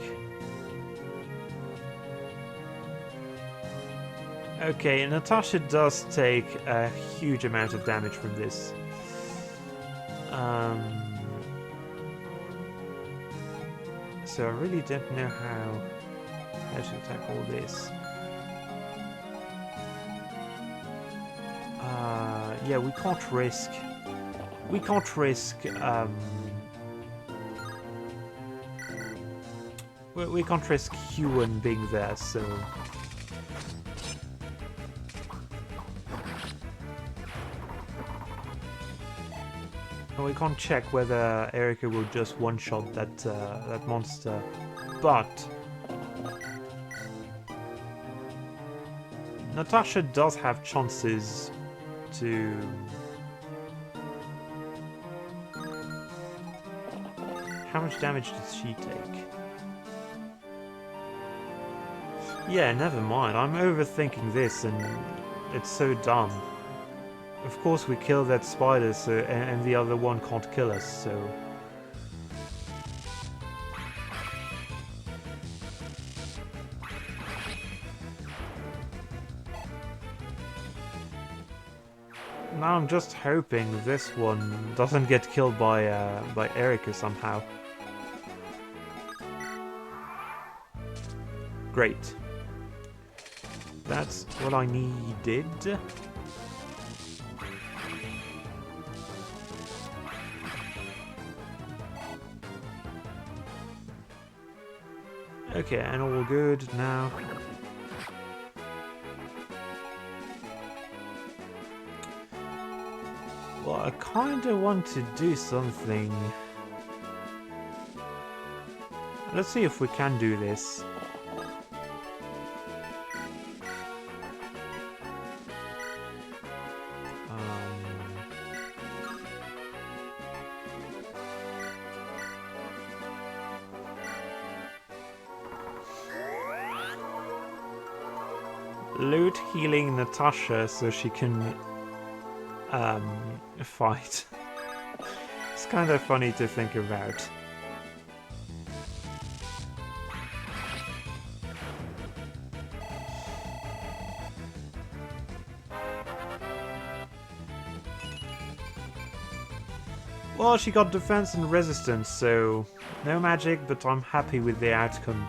Okay, Natasha does take a huge amount of damage from this. So I really don't know how to tackle this. Yeah, we can't risk. We can't risk. We can't risk Huon being there, so. We can't check whether Erica will just one-shot that that monster, but Natasha does have chances to. How much damage does she take? Yeah, never mind. I'm overthinking this, and it's so dumb. Of course we kill that spider, so and the other one can't kill us, so... Now I'm just hoping this one doesn't get killed by Erica somehow. Great. That's what I needed. Okay, and all good now. Well, I kinda want to do something. Let's see if we can do this. Lute healing Natasha so she can fight. It's kind of funny to think about. Well, she got defense and resistance, so no magic, but I'm happy with the outcome.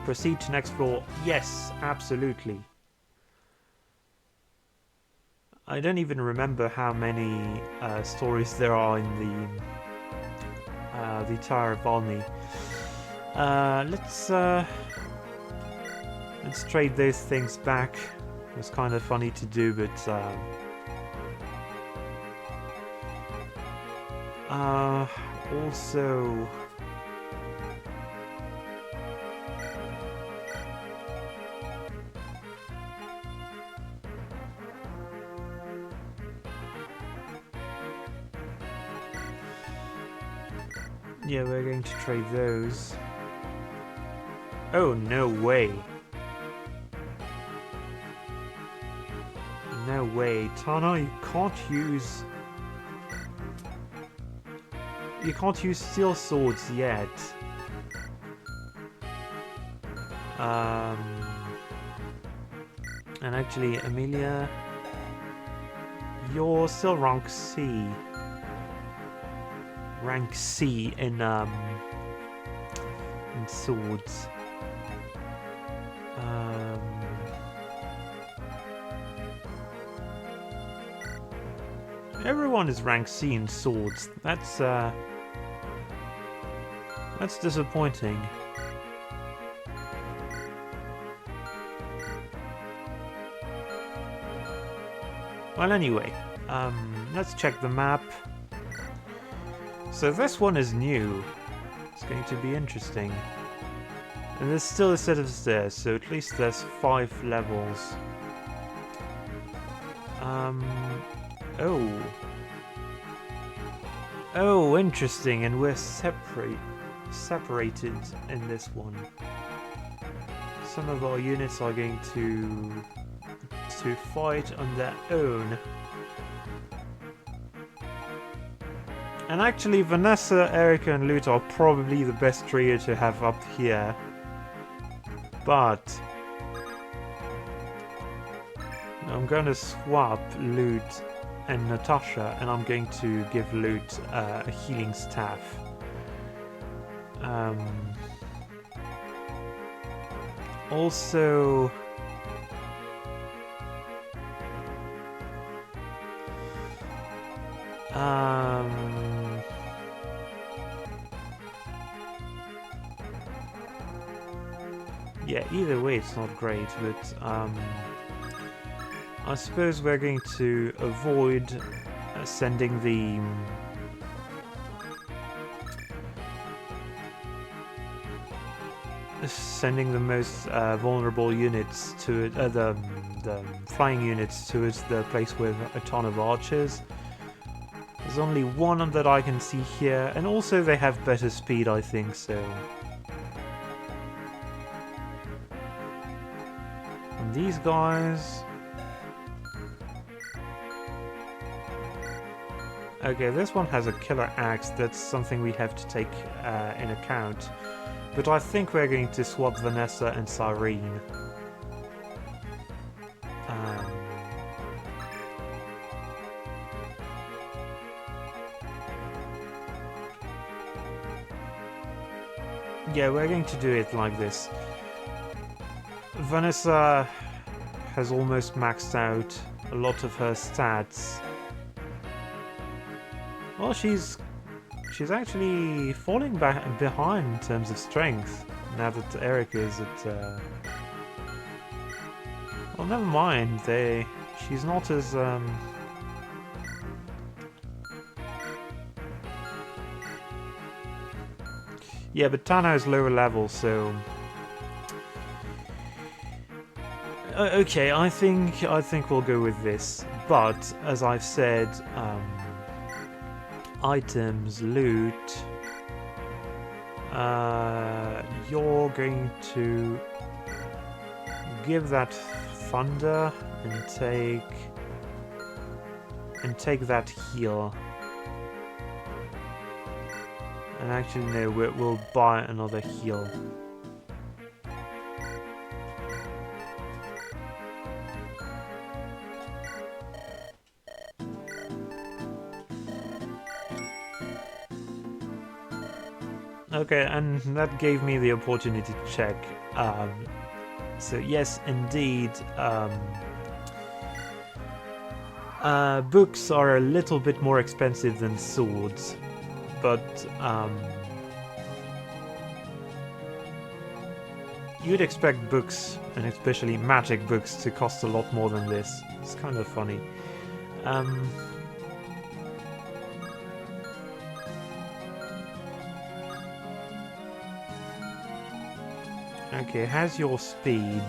Proceed to next floor. Yes, absolutely. I don't even remember how many stories there are in the Tower of Valni. Let's trade those things back. It was kind of funny to do, but also. Yeah, we're going to trade those. Oh, no way. No way. Tana, you can't use... You can't use steel swords yet. And actually, Amelia... You're still rank C. Rank C in swords. Everyone is rank C in swords. That's disappointing. Well, anyway, let's check the map. So this one is new. It's going to be interesting. And there's still a set of stairs, so at least there's 5 levels. Oh. Oh, interesting, and we're separated in this one. Some of our units are going to fight on their own. And actually, Vanessa, Erica and Lute are probably the best trio to have up here. But I'm going to swap Lute and Natasha, and I'm going to give Lute a healing staff. Also, yeah, either way it's not great, but I suppose we're going to avoid sending the most vulnerable units to the flying units towards the place with a ton of archers. There's only one that I can see here, and also they have better speed, I think, so. And these guys. Okay, this one has a killer axe. That's something we have to take in account. But I think we're going to swap Vanessa and Cyrene. Yeah, we're going to do it like this. Vanessa has almost maxed out a lot of her stats. Well, she's actually falling back behind in terms of strength now that Erica is at. Well, never mind. She's not as Yeah, but Tana is lower level, so. Okay, I think we'll go with this. But as I've said. Items, loot. You're going to give that thunder and take that heal. And actually, no, we'll buy another heal. Okay, and that gave me the opportunity to check. So yes, indeed, books are a little bit more expensive than swords, but you'd expect books, and especially magic books, to cost a lot more than this. It's kind of funny. Okay, how's your speed?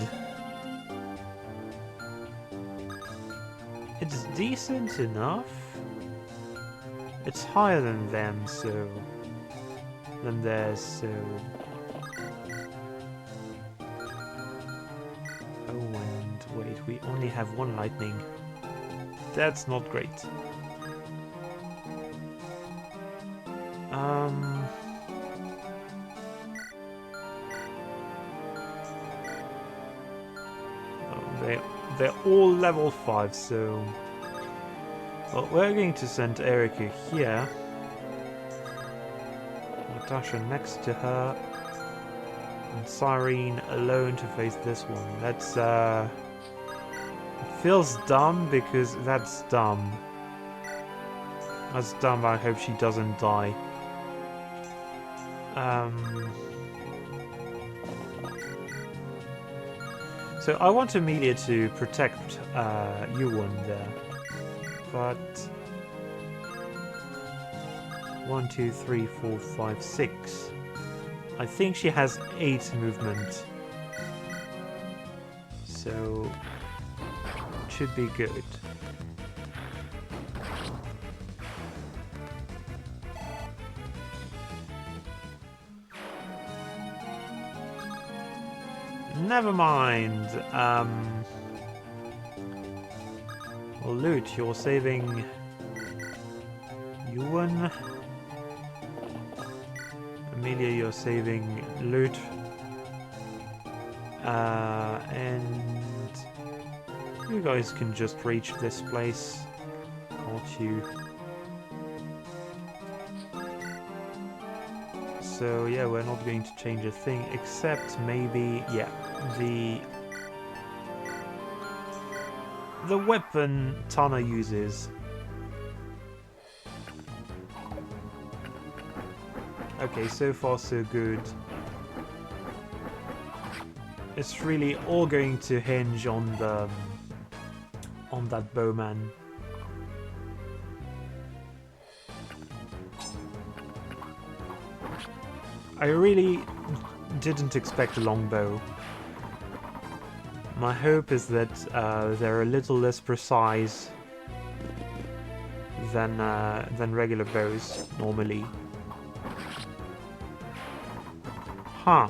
It's decent enough. It's higher than them, so... than theirs, so... Oh, and wait, we only have one lightning. That's not great. They're all level 5, so... Well, we're going to send Erica here. Natasha next to her. And Cyrene alone to face this one. That's, It feels dumb because that's dumb. That's dumb. I hope she doesn't die. So I want Amelia to protect Yuan there, but 1, 2, 3, 4, 5, 6. I think she has 8 movement, so it should be good. Never mind. Well, Loot, you're saving Yuan. Amelia, you're saving Loot. And you guys can just reach this place, can't you? So yeah, we're not going to change a thing, except maybe, yeah, the weapon Tana uses. Okay, so far so good. It's really all going to hinge on that bowman. I really didn't expect a longbow. My hope is that they're a little less precise than regular bows normally. Huh.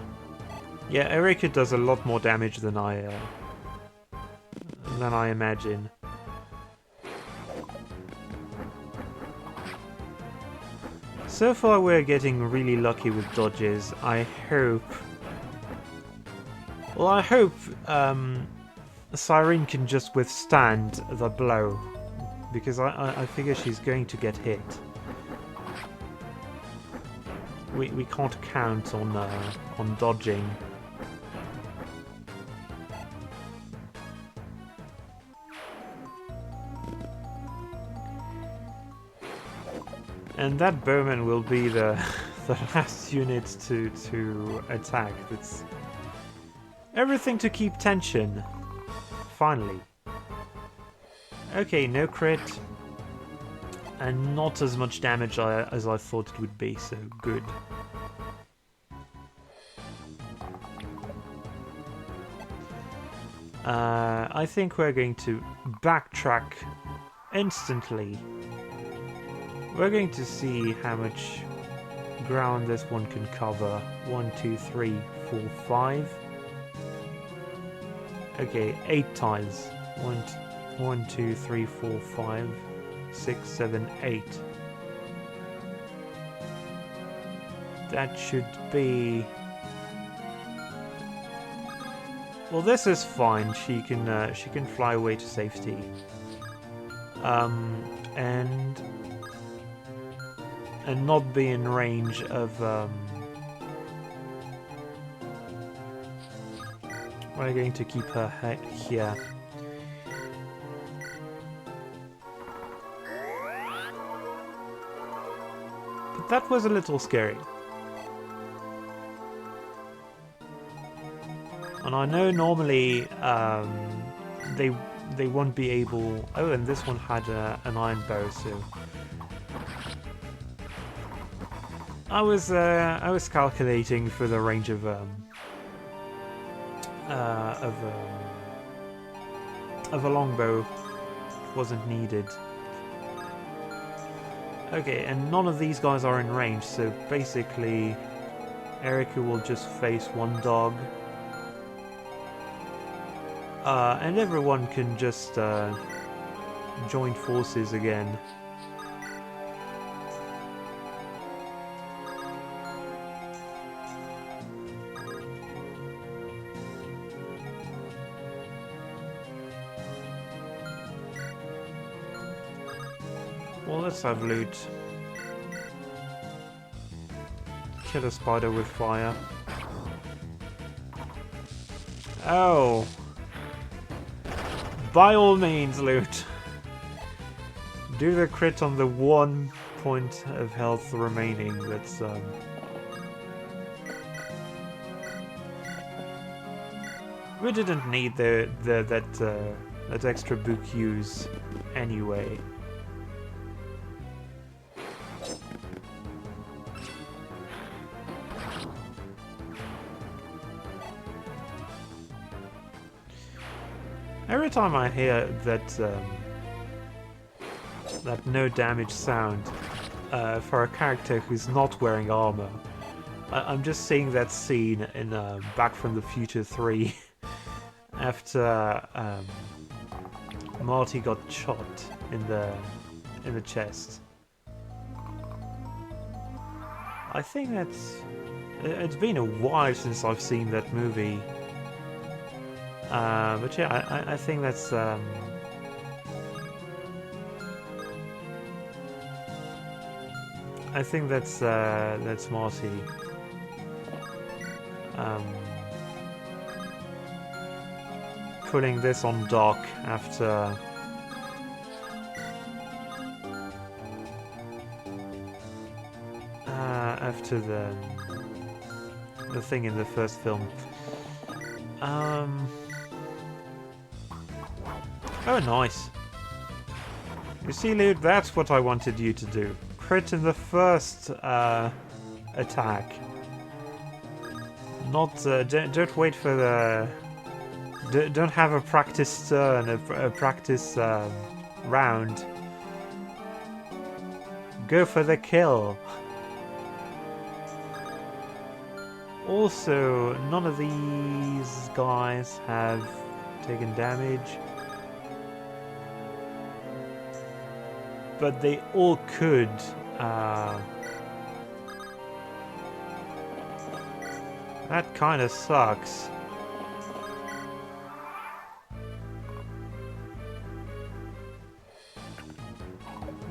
Yeah, Erika does a lot more damage than I imagine. So far we're getting really lucky with dodges. I hope... Well, I hope Cyrene can just withstand the blow, because I figure she's going to get hit. We can't count on dodging. And that bowman will be the last unit to attack. That's everything to keep tension. Finally. Okay, no crit. And not as much damage as I thought it would be, so good. I think we're going to backtrack instantly. We're going to see how much ground this one can cover. 1, 2, 3, 4, 5. Okay, 8 tiles. 1, 2, 3, 4, 5, 6, 7, 8. That should be... Well, this is fine. She can fly away to safety. And not be in range of... We're going to keep her here. But that was a little scary. And I know normally they won't be able... Oh, and this one had an iron bow, so... I was calculating for the range of a longbow. It wasn't needed. Okay, and none of these guys are in range, so basically Erika will just face one dog. And everyone can just join forces again. Well, let's have loot. Kill a spider with fire. Oh! By all means, loot. Do the crit on the 1 point of health remaining. That's we didn't need that extra book use anyway. Every time I hear that no damage sound for a character who's not wearing armor, I'm just seeing that scene in Back from the Future 3 after Marty got shot in the chest. I think it's been a while since I've seen that movie. But yeah, I think that's Marty. Putting this on Doc after the thing in the first film. Oh, nice. You see, Luke, that's what I wanted you to do. Crit in the first attack. Not don't wait for the. Don't have a practice turn, a practice round. Go for the kill. Also, none of these guys have taken damage. But they all could. That kind of sucks.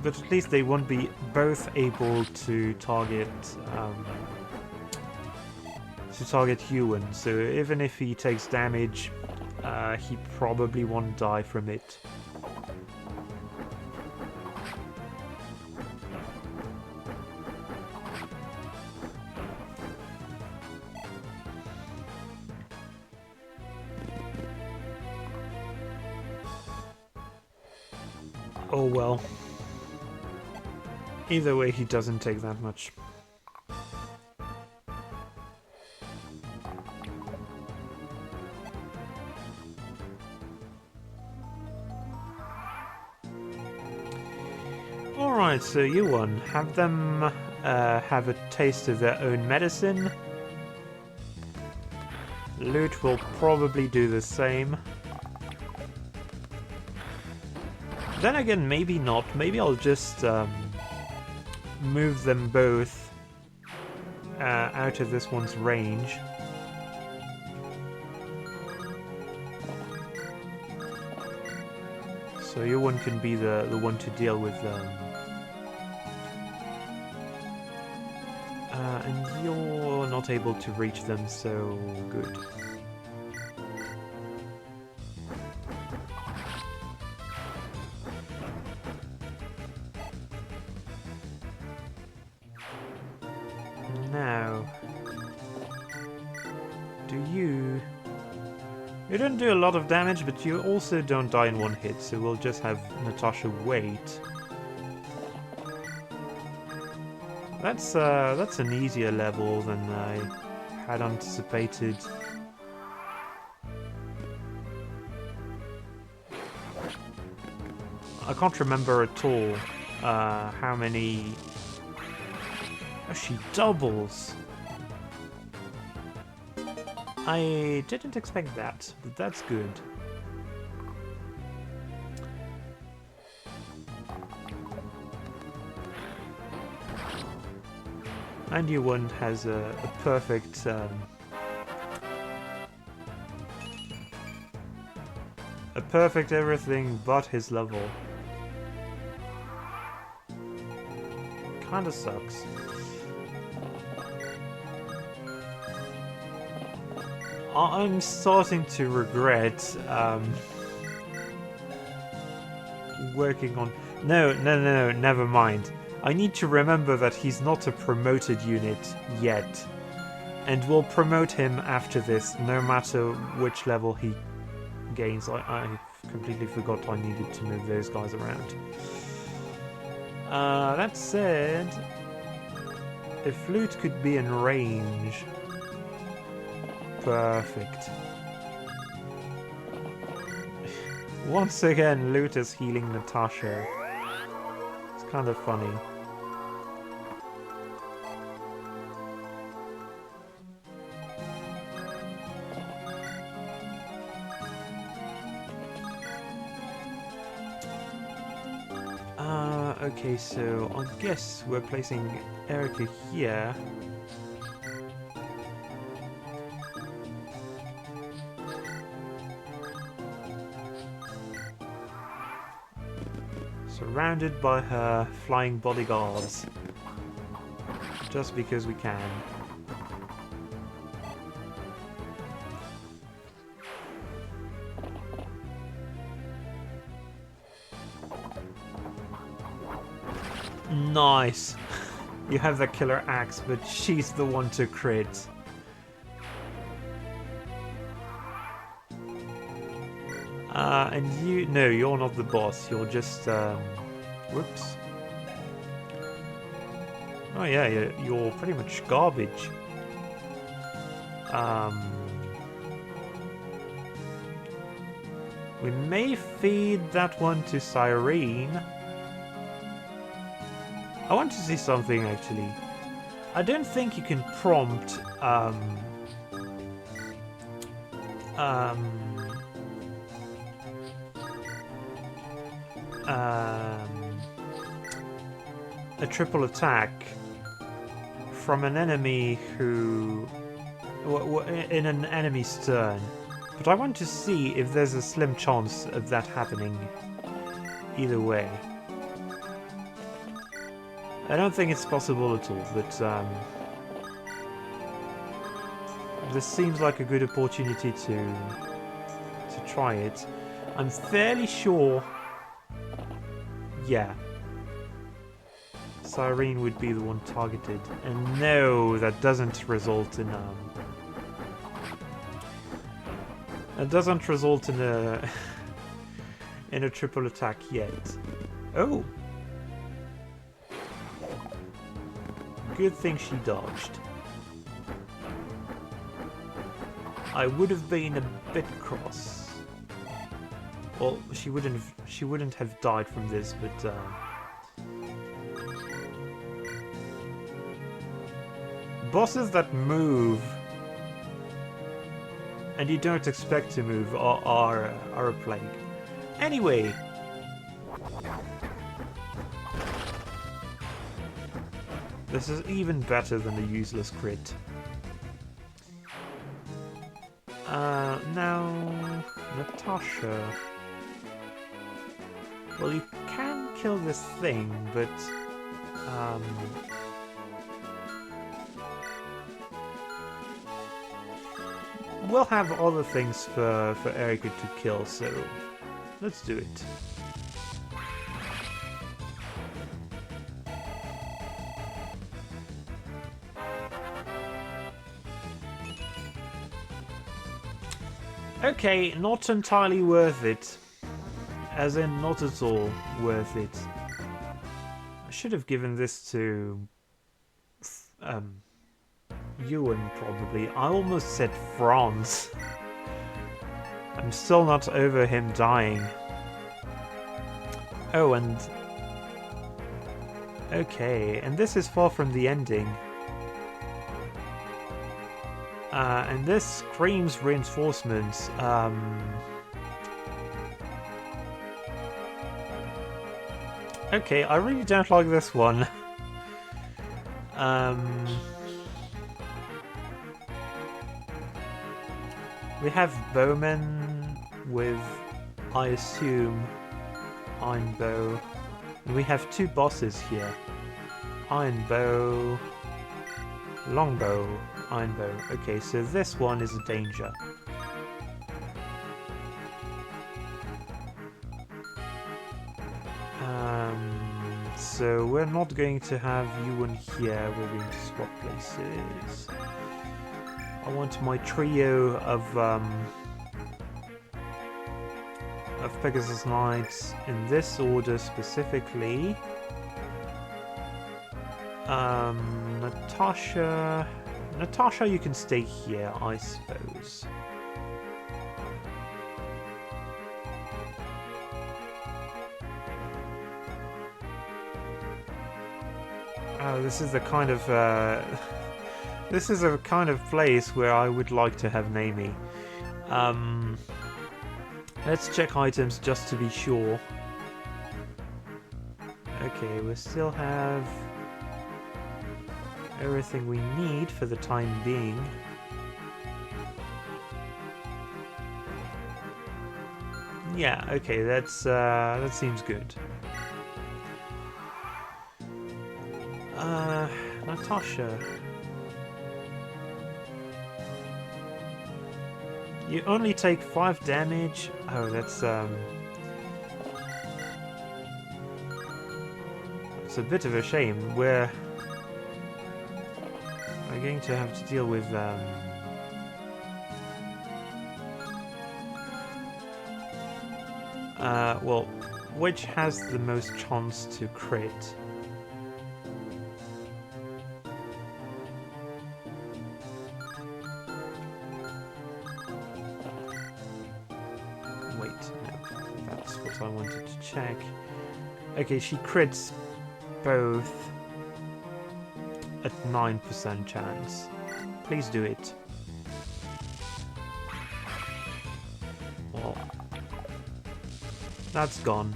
But at least they won't be both able to target Ewan. So even if he takes damage, he probably won't die from it. Oh well. Either way, he doesn't take that much. Alright, so you won. Have them have a taste of their own medicine. Loot will probably do the same. Then again, maybe not. Maybe I'll just move them both out of this one's range. So your one can be the one to deal with them. And you're not able to reach them, so good. Now, you don't do a lot of damage, but you also don't die in one hit, so we'll just have Natasha wait. That's an easier level than I had anticipated. I can't remember at all how many. Oh, she doubles. I didn't expect that, but that's good. And Yuan has a perfect everything but his level. Kinda sucks. I'm starting to regret working on... No, never mind. I need to remember that he's not a promoted unit yet. And we'll promote him after this, no matter which level he gains. I completely forgot I needed to move those guys around. That said, if Loot could be in range... Perfect. Once again, Loot is healing Natasha. It's kind of funny. Okay, so I guess we're placing Erica here. Surrounded by her flying bodyguards. Just because we can. Nice! You have the killer axe, but she's the one to crit. And you... No, you're not the boss. You're just... Whoops. Oh yeah, you're pretty much garbage. We may feed that one to Cyrene. I want to see something, actually. I don't think you can prompt, a triple attack from an enemy who... in an enemy's turn. But I want to see if there's a slim chance of that happening either way. I don't think it's possible at all, but this seems like a good opportunity to try it. I'm fairly sure... Yeah. Cyrene would be the one targeted. And no, that doesn't result in... That doesn't result in a... in a triple attack yet. Oh! Good thing she dodged. I would have been a bit cross. Well, she wouldn't have died from this, but bosses that move and you don't expect to move are a plague. Anyway. This is even better than the useless crit. Now... Natasha... Well, you can kill this thing, but... we'll have other things for Erica to kill, so... Let's do it. Okay, not entirely worth it. As in, not at all worth it. I should have given this to... Ewan, probably. I almost said Franz. I'm still not over him dying. Oh, and... Okay, and this is far from the ending. And this screams reinforcements. Okay, I really don't like this one. We have bowmen with, I assume, iron bow. And we have two bosses here. Iron bow, longbow, iron bow. Okay, so this one is a danger. so we're not going to have you in here. We're going to swap places. I want my trio of Pegasus Knights in this order specifically. Natasha, you can stay here, I suppose. Oh, this is the kind of this is a kind of place where I would like to have Naomi. Let's check items just to be sure. Okay, we still have everything we need for the time being. Yeah, okay, that seems good. Natasha. You only take 5 damage. Oh, that's it's a bit of a shame. We're going to have to deal with well, which has the most chance to crit? Wait, no, that's what I wanted to check. Okay, she crits both at 9% chance. Please do it. Well, that's gone.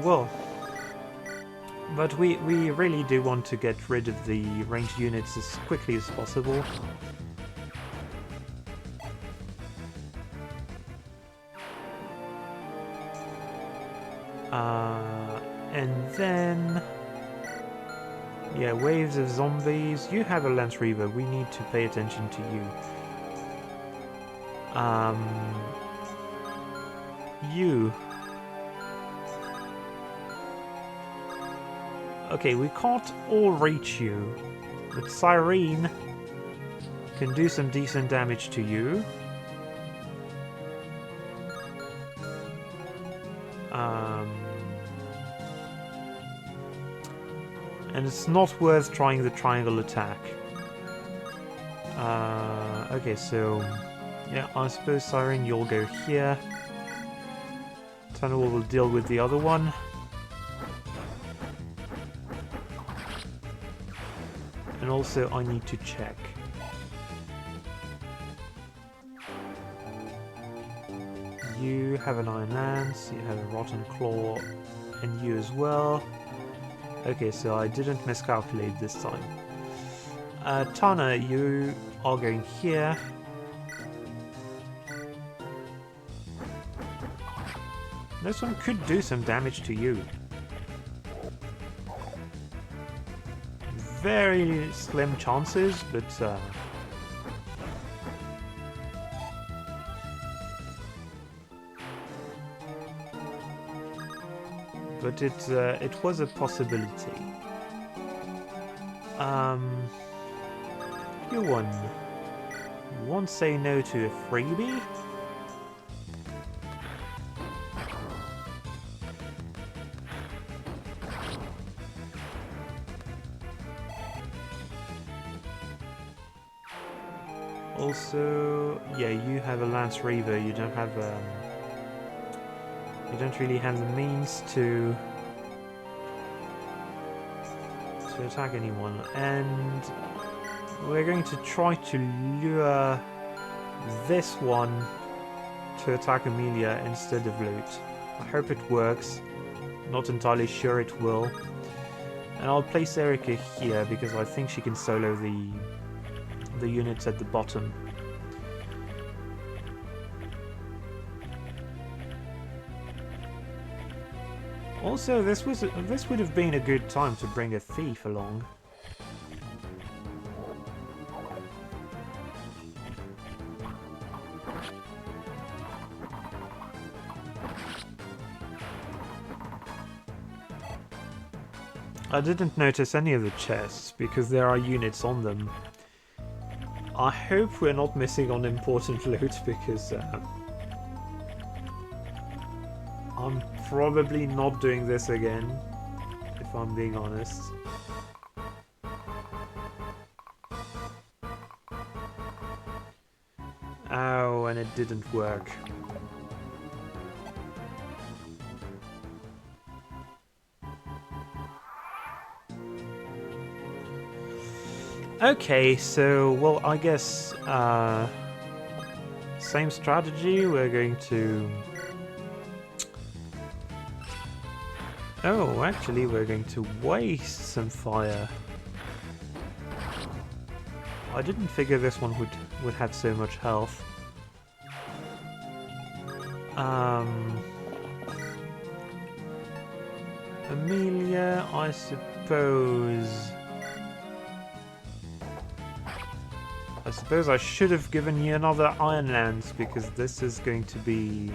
Well, but we really do want to get rid of the ranged units as quickly as possible. And then... yeah, waves of zombies. You have a Lance Reaver. We need to pay attention to you. You. Okay, we can't all reach you, but Cyrene can do some decent damage to you. And it's not worth trying the triangle attack. Okay, so... yeah, I suppose Cyrene, you'll go here. Tunnel will deal with the other one. And also, I need to check. You have an Iron Lance, you have a Rotten Claw, and you as well. Okay, so I didn't miscalculate this time. Tana, you are going here. This one could do some damage to you. Very slim chances, but it was a possibility. You won't say no to a freebie. Also, yeah, you have a Lance Reaver. You don't have you don't really have the means to attack anyone, and we're going to try to lure this one to attack Amelia instead of Loot. I hope it works. Not entirely sure it will. And I'll place Erica here because I think she can solo the units at the bottom. Also, this would have been a good time to bring a thief along. I didn't notice any of the chests because there are units on them. I hope we're not missing on important loot because I'm probably not doing this again, if I'm being honest. Oh, and it didn't work. Okay, so, well, I guess, same strategy, we're going to... Oh, actually, we're going to waste some fire. I didn't figure this one would have so much health. Amelia, I suppose I should have given you another Iron Lance because this is going to be...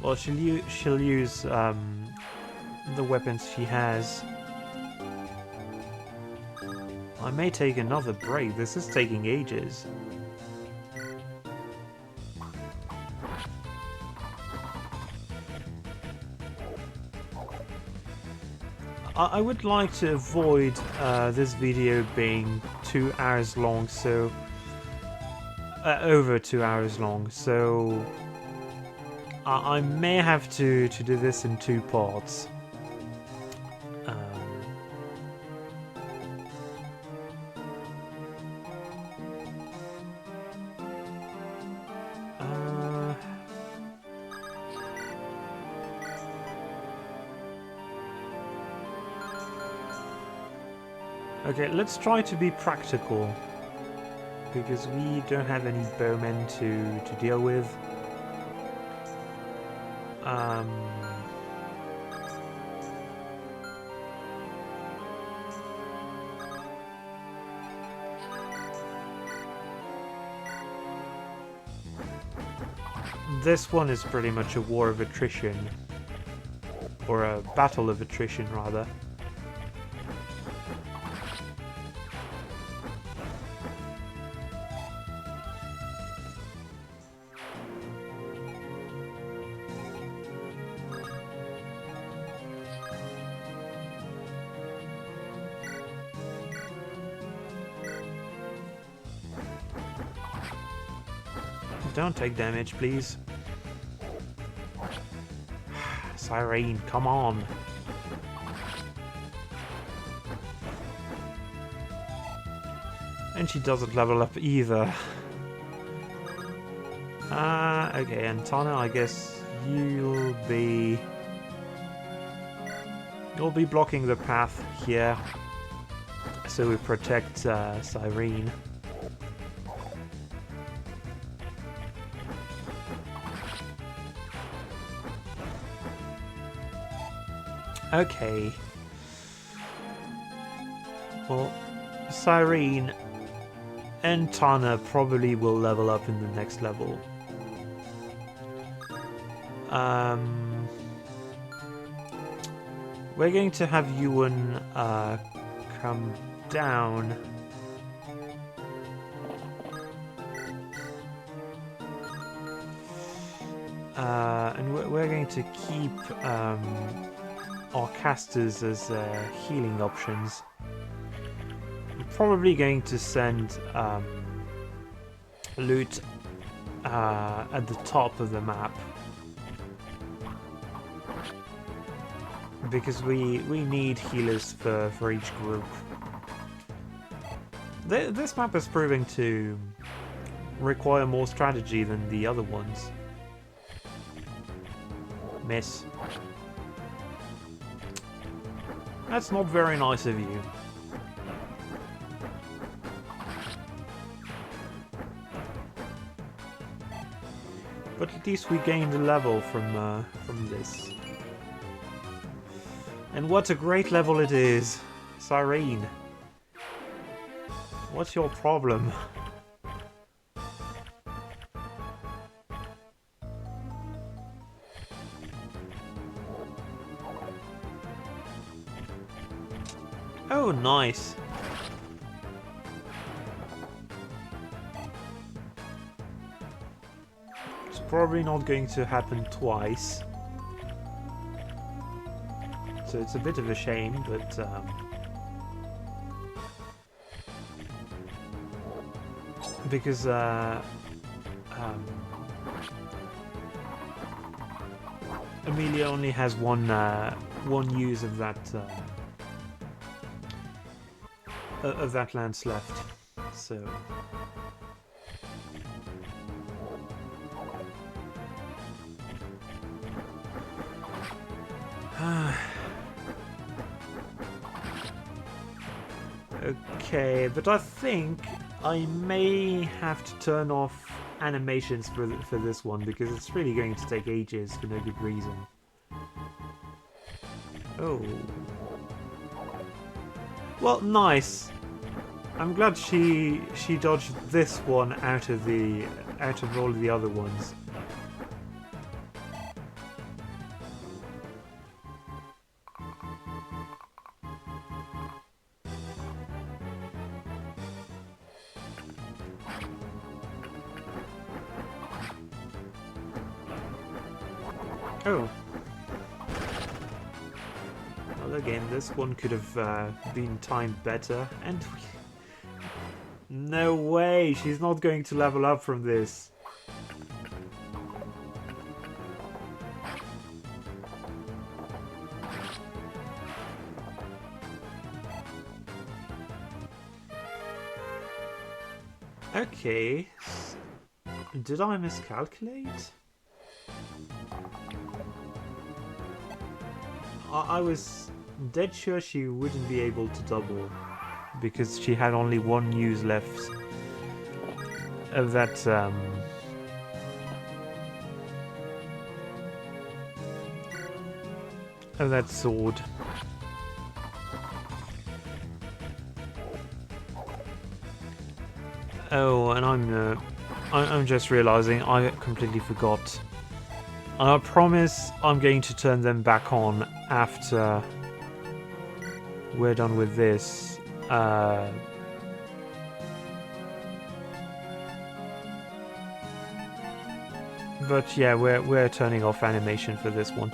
Well, she'll use the weapons she has. I may take another break. This is taking ages. I would like to avoid this video being 2 hours long, so... over 2 hours long, so... I may have to do this in 2 parts. Okay, let's try to be practical, because we don't have any bowmen to deal with. This one is pretty much a war of attrition, or a battle of attrition, rather. Don't take damage, please. Cyrene, come on. And she doesn't level up either. Okay, and Tana, I guess you'll be blocking the path here, so we protect Cyrene. Okay. Well, Cyrene and Tana probably will level up in the next level. We're going to have Ewan come down. And we're going to keep our casters as healing options. I'm probably going to send loot at the top of the map, because we need healers for each group. This map is proving to require more strategy than the other ones. Miss. That's not very nice of you. But at least we gained a level from this. And what a great level it is! Cyrene. What's your problem? Oh, nice. It's probably not going to happen twice. So it's a bit of a shame, but because Amelia only has one use of that lance left, so. Okay, but I think I may have to turn off animations for this one because it's really going to take ages for no good reason. Oh. Well, nice. I'm glad she dodged this one out of all of the other ones. Oh. Well, again, this one could have been timed better, and no way, she's not going to level up from this. Okay. Did I miscalculate? I was dead sure she wouldn't be able to double because she had only one use left of that sword. Oh, and I'm just realizing I completely forgot. I promise I'm going to turn them back on after we're done with this. But yeah, we're turning off animation for this one.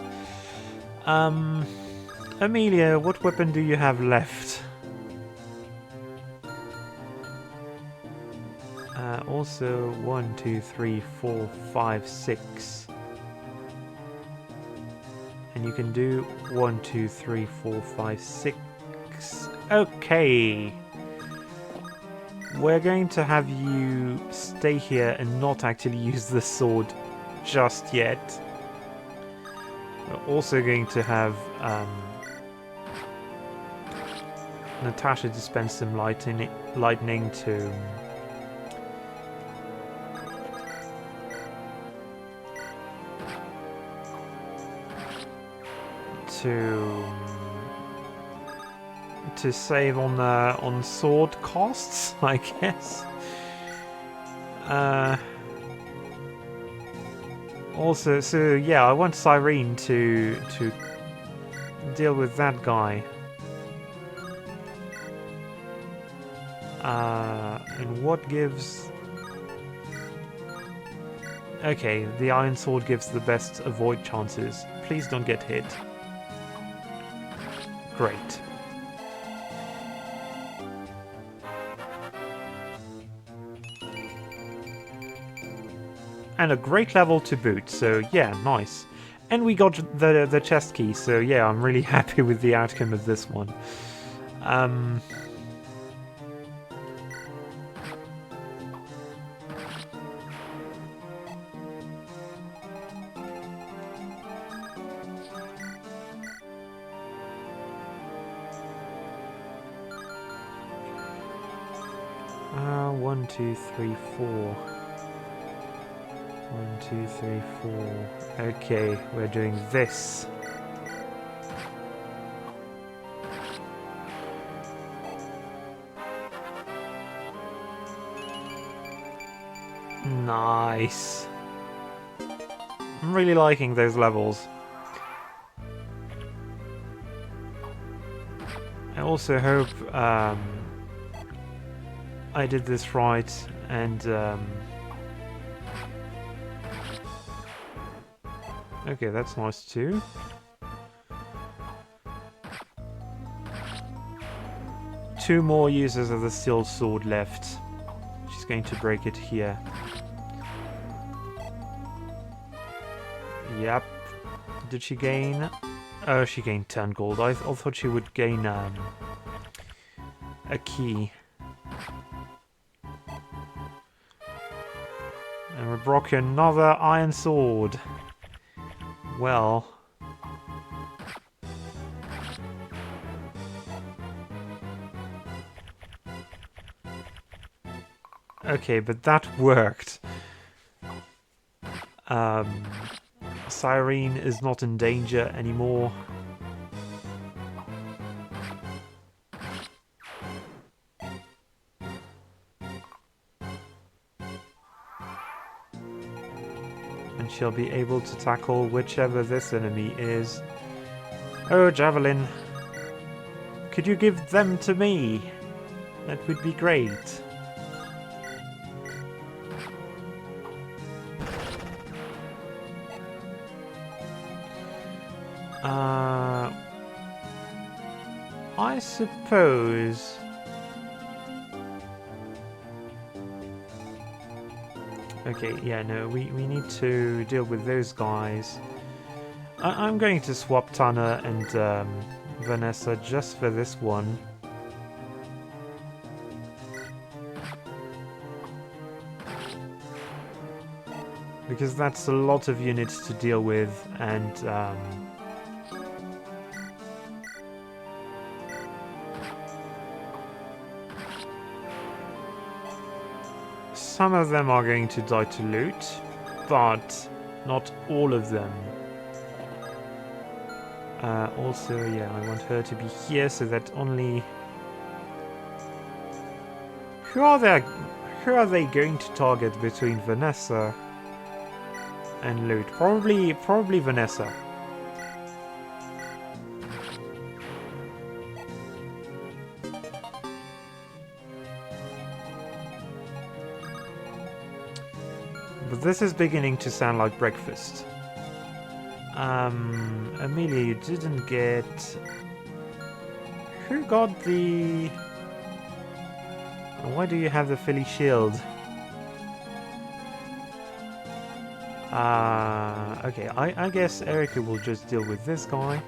Amelia, what weapon do you have left? Also 1, 2, 3, 4, 5, 6. And you can do 1, 2, 3, 4, 5, 6. Okay. We're going to have you stay here and not actually use the sword just yet. We're also going to have Natasha dispense some lightning to save on sword costs, I guess. Also, so yeah, I want Cyrene to deal with that guy. And what gives? Okay, the Iron Sword gives the best avoid chances. Please don't get hit. Great. And a great level to boot, so yeah, nice. And we got the chest key, so yeah, I'm really happy with the outcome of this one. 1, 2, 3, 4. 1, 2, 3, 4. Okay, we're doing this. Nice. I'm really liking those levels. also hope I did this right, and okay, that's nice too. Two more users of the steel sword left. She's going to break it here. Yep. Did she gain? Oh, she gained 10 gold. I thought she would gain a key. And we broke another iron sword. Well. Okay, but that worked. Cyrene is not in danger anymore. And she'll be able to tackle whichever this enemy is. Oh, Javelin. Could you give them to me? That would be great. I suppose... Okay, yeah, no, we need to deal with those guys. I'm going to swap Tana and Vanessa just for this one. Because that's a lot of units to deal with, and some of them are going to die to loot, but not all of them. Also, yeah, I want her to be here so that only... Who are they going to target between Vanessa and loot? Probably Vanessa. But this is beginning to sound like breakfast. Amelia, you didn't get... Who got the... Why do you have the Philly shield? Okay, I guess Erica will just deal with this guy.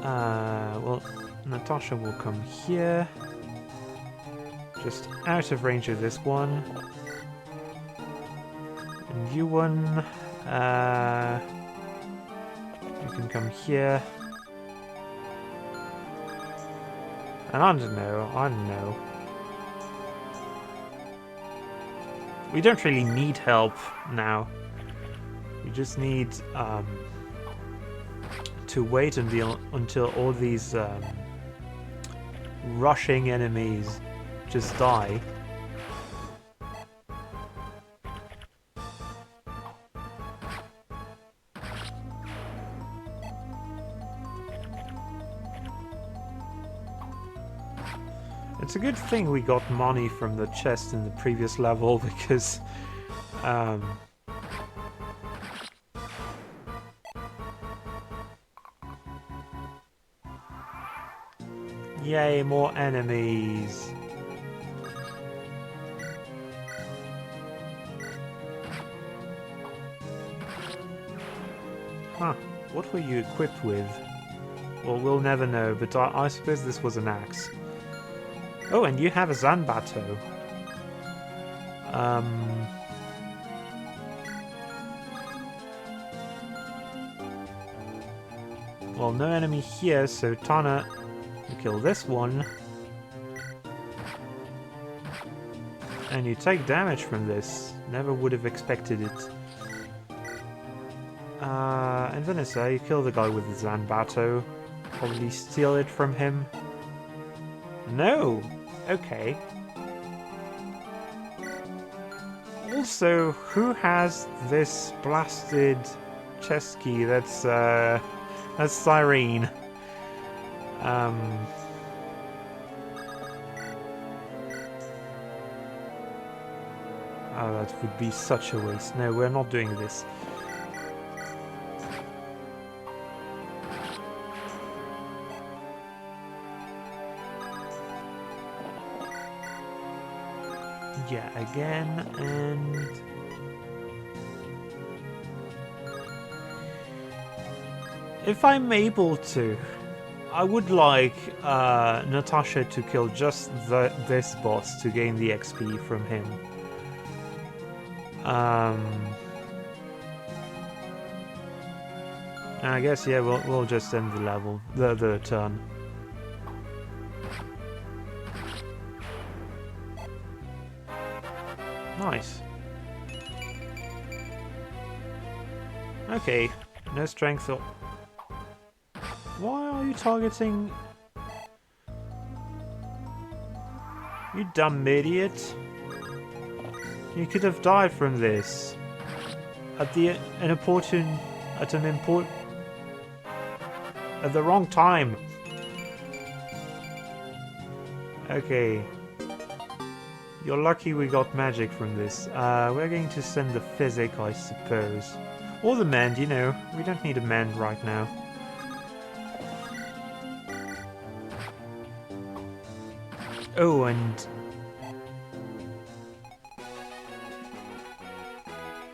Well, Natasha will come here. Just out of range of this one. And you one, you can come here. And I don't know. We don't really need help now. We just need to wait until all these rushing enemies just die. It's a good thing we got money from the chest in the previous level, because yay, more enemies. Huh, what were you equipped with? Well, we'll never know, but I suppose this was an axe. Oh, and you have a Zanbato. Well, no enemy here, so Tana will kill this one. And you take damage from this. Never would have expected it. And Vanessa, you kill the guy with the Zanbato. Probably steal it from him. No! Okay. All Also, who has this blasted chest key? That's Cyrene. Oh, that would be such a waste. No, we're not doing this. Yeah, again, and... if I'm able to, I would like Natasha to kill just this boss to gain the XP from him. I guess, yeah, we'll just end the level, the turn. Nice. Okay, no strength or... Why are you targeting... You dumb idiot. You could have died from this. At the at the wrong time. Okay. You're lucky we got magic from this. We're going to send the physic, I suppose. Or the mend, you know. We don't need a mend right now. Oh, and...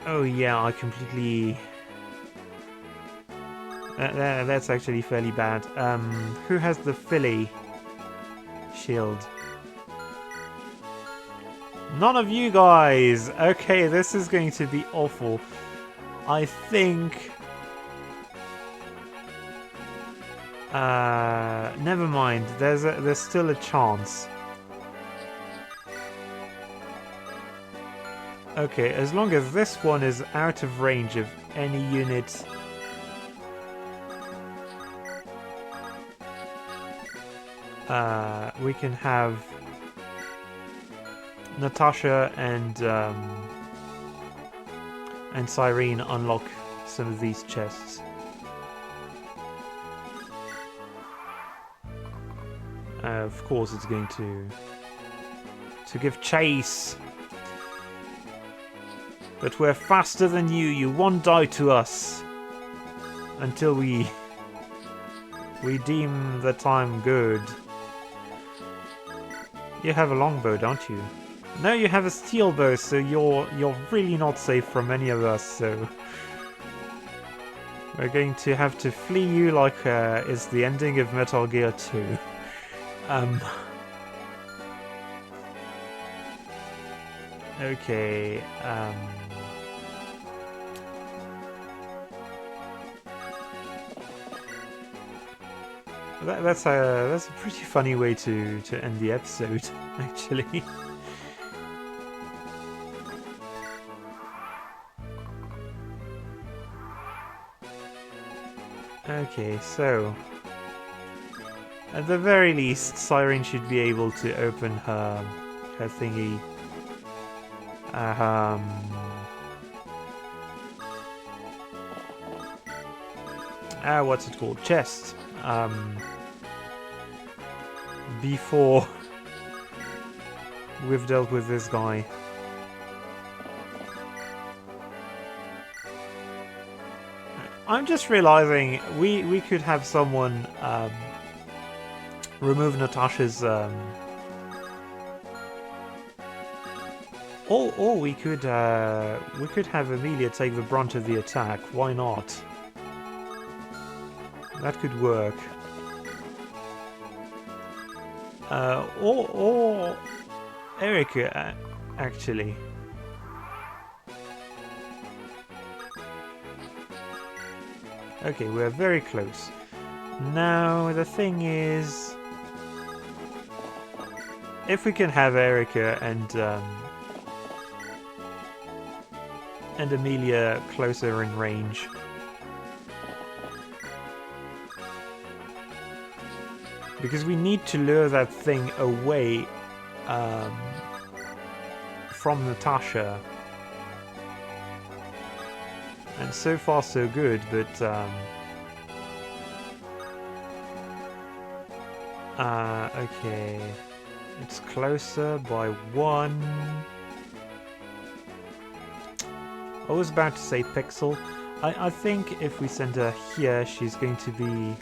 oh yeah, I completely... that's actually fairly bad. Who has the Philly shield? None of you guys! Okay, this is going to be awful. I think... never mind. There's still a chance. Okay, as long as this one is out of range of any unit... we can have Natasha and Cyrene unlock some of these chests. Of course, it's going to give chase. But we're faster than you. You won't die to us until we deem the time good. You have a longbow, don't you? No, you have a steel bow, so you're really not safe from any of us. So we're going to have to flee you like it's the ending of Metal Gear 2. Okay. That's a pretty funny way to end the episode, actually. Okay, so at the very least, Cyrene should be able to open her thingy. What's it called? Chest. Before we've dealt with this guy. I'm just realizing we could have someone remove Natasha's or we could have Amelia take the brunt of the attack. Why not? That could work. Or Erica, actually. Okay, we're very close. Now, the thing is... if we can have Erica and Amelia closer in range... because we need to lure that thing away from Natasha. And so far so good, but okay. It's closer by 1. I was about to say pixel. I think if we send her here, she's going to be...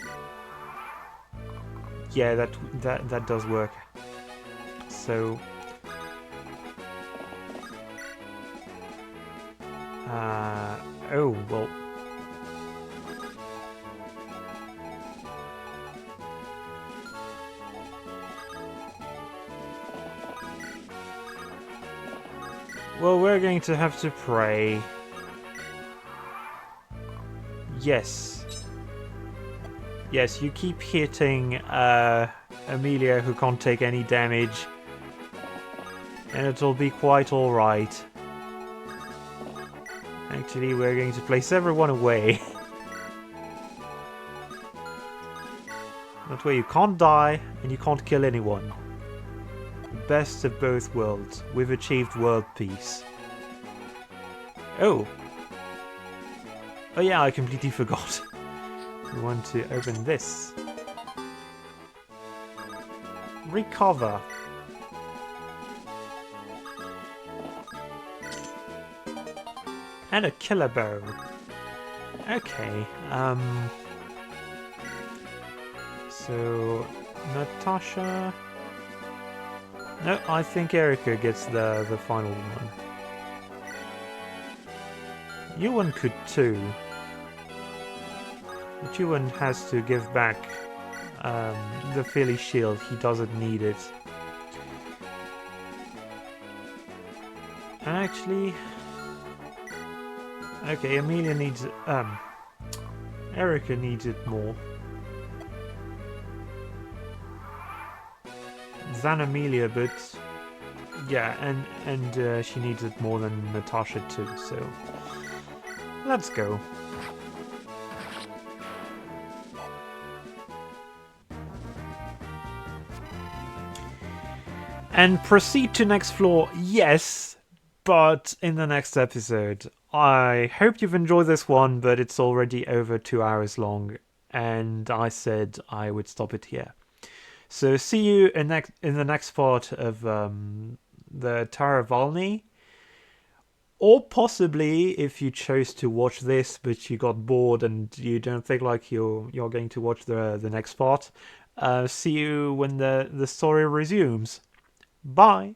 Yeah, that does work. So... oh, well... Well, we're going to have to pray. Yes. Yes, you keep hitting Amelia, who can't take any damage. And it'll be quite alright. Actually, we're going to place everyone away. That way you can't die, and you can't kill anyone. Best of both worlds. We've achieved world peace. Oh! Oh yeah, I completely forgot. We want to open this. Recover. And a killer bow. Okay, so Natasha... No, I think Erica gets the final one. Ewan could too. But Ewan has to give back the Philly shield. He doesn't need it. And actually... Okay, Amelia needs... Erica needs it more. Than Amelia, but... Yeah, and she needs it more than Natasha too, so... Let's go. And proceed to next floor, yes, but in the next episode. I hope you've enjoyed this one, but it's already over 2 hours long, and I said I would stop it here. So see you in the next part of the Tower of Valni. Or possibly, if you chose to watch this, but you got bored and you don't think like you're going to watch the next part, see you when the story resumes. Bye!